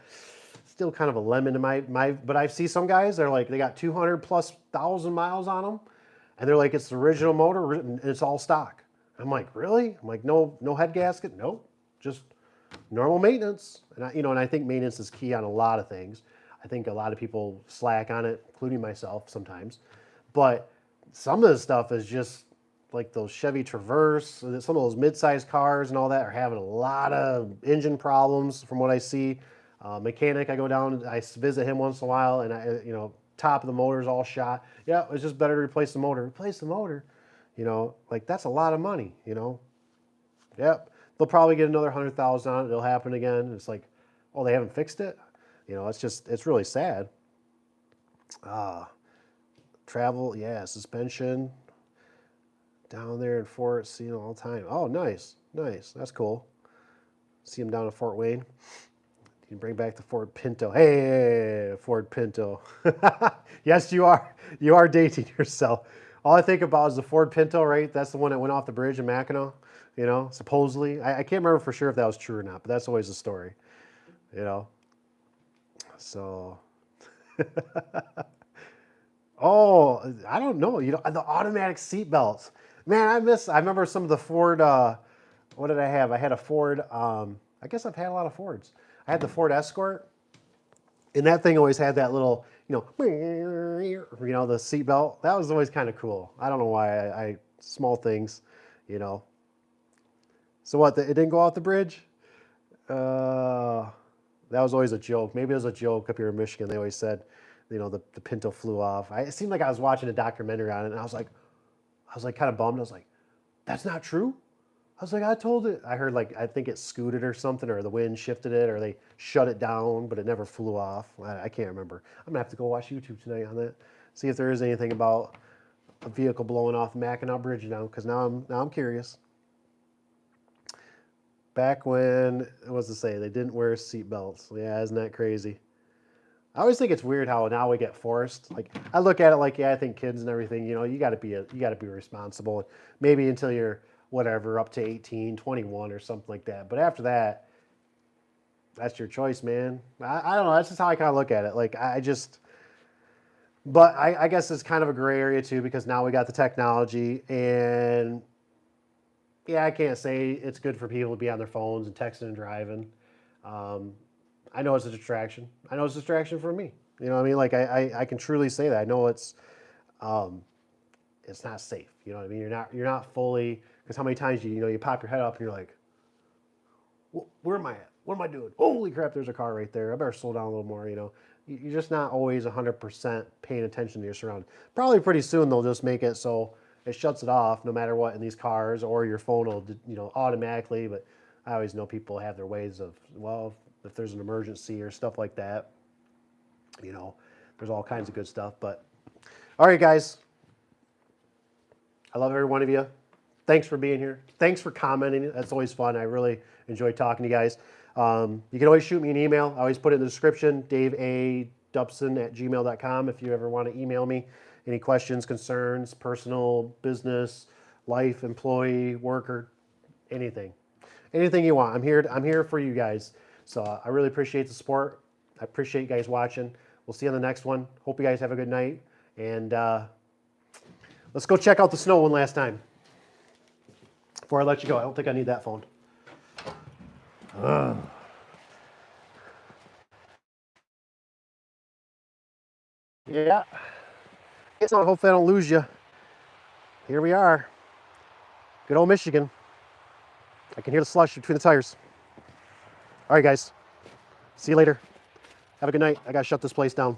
still kind of a lemon in my. But I see some guys they're like they got 200,000+ miles on them, and they're like it's the original motor and it's all stock. I'm like, really? I'm like, no head gasket, nope, just normal maintenance. And I think maintenance is key on a lot of things. I think a lot of people slack on it, including myself sometimes. But some of this stuff is just like those Chevy Traverse, some of those mid-sized cars and all that are having a lot of engine problems from what I see. Mechanic, I go down, I visit him once in a while, and top of the motor's all shot. Yeah, it's just better to replace the motor. Replace the motor, like that's a lot of money. Yep, they'll probably get another 100,000 on it. It'll happen again. It's like, oh, they haven't fixed it. It's really sad. Travel, yeah, suspension. Down there in Fort, see them all the time. Oh, nice. That's cool. See them down in Fort Wayne. You can bring back the Ford Pinto. Hey, Ford Pinto. Yes, you are. You are dating yourself. All I think about is the Ford Pinto, right? That's the one that went off the bridge in Mackinac, supposedly. I can't remember for sure if that was true or not, but that's always the story, So, Oh, I don't know. You know, the automatic seat belts. Man, I remember some of the Ford, what did I have? I had a Ford, I guess I've had a lot of Fords. I had the Ford Escort, and that thing always had that little, the seat belt. That was always kind of cool. I don't know why small things, you know. So what, it didn't go out the bridge? Uh, that was always a joke. Maybe it was a joke up here in Michigan. They always said, the Pinto flew off. It seemed like I was watching a documentary on it, and I was like kind of bummed. I was like, that's not true. I was like, I told it. I heard like I think it scooted or something, or the wind shifted it, or they shut it down, but it never flew off. I can't remember. I'm gonna have to go watch YouTube tonight on that, see if there is anything about a vehicle blowing off the Mackinac Bridge now, because now I'm curious. Back when, what was to say, they didn't wear seat belts. Yeah, isn't that crazy? I always think it's weird how now we get forced. Like I look at it like, yeah, I think kids and everything, you got to be responsible. Maybe until you're whatever, up to 18, 21 or something like that. But after that, that's your choice, man. I don't know. That's just how I kind of look at it. Like but I guess it's kind of a gray area too, because now we got the technology, and yeah, I can't say it's good for people to be on their phones and texting and driving. I know it's a distraction. I know it's a distraction for me. You know what I mean? Like I can truly say that. I know it's not safe. You know what I mean? You're not fully, because how many times you pop your head up and you're like, where am I at? What am I doing? Holy crap! There's a car right there. I better slow down a little more. You're just not always 100% paying attention to your surroundings. Probably pretty soon they'll just make it so it shuts it off no matter what in these cars, or your phone will automatically. But I always know people have their ways of, well, if there's an emergency or stuff like that, there's all kinds of good stuff. But all right, guys, I love every one of you. Thanks for being here. Thanks for commenting. That's always fun. I really enjoy talking to you guys. You can always shoot me an email. I always put it in the description, daveadubson@gmail.com, if you ever want to email me any questions, concerns, personal, business, life, employee, worker, anything. Anything you want. I'm here for you guys. So I really appreciate the support. I appreciate you guys watching. We'll see you on the next one. Hope you guys have a good night. And let's go check out the snow one last time before I let you go. I don't think I need that phone. Yeah. So hopefully I don't lose you. Here we are. Good old Michigan. I can hear the slush between the tires. All right, guys. See you later. Have a good night. I got to shut this place down.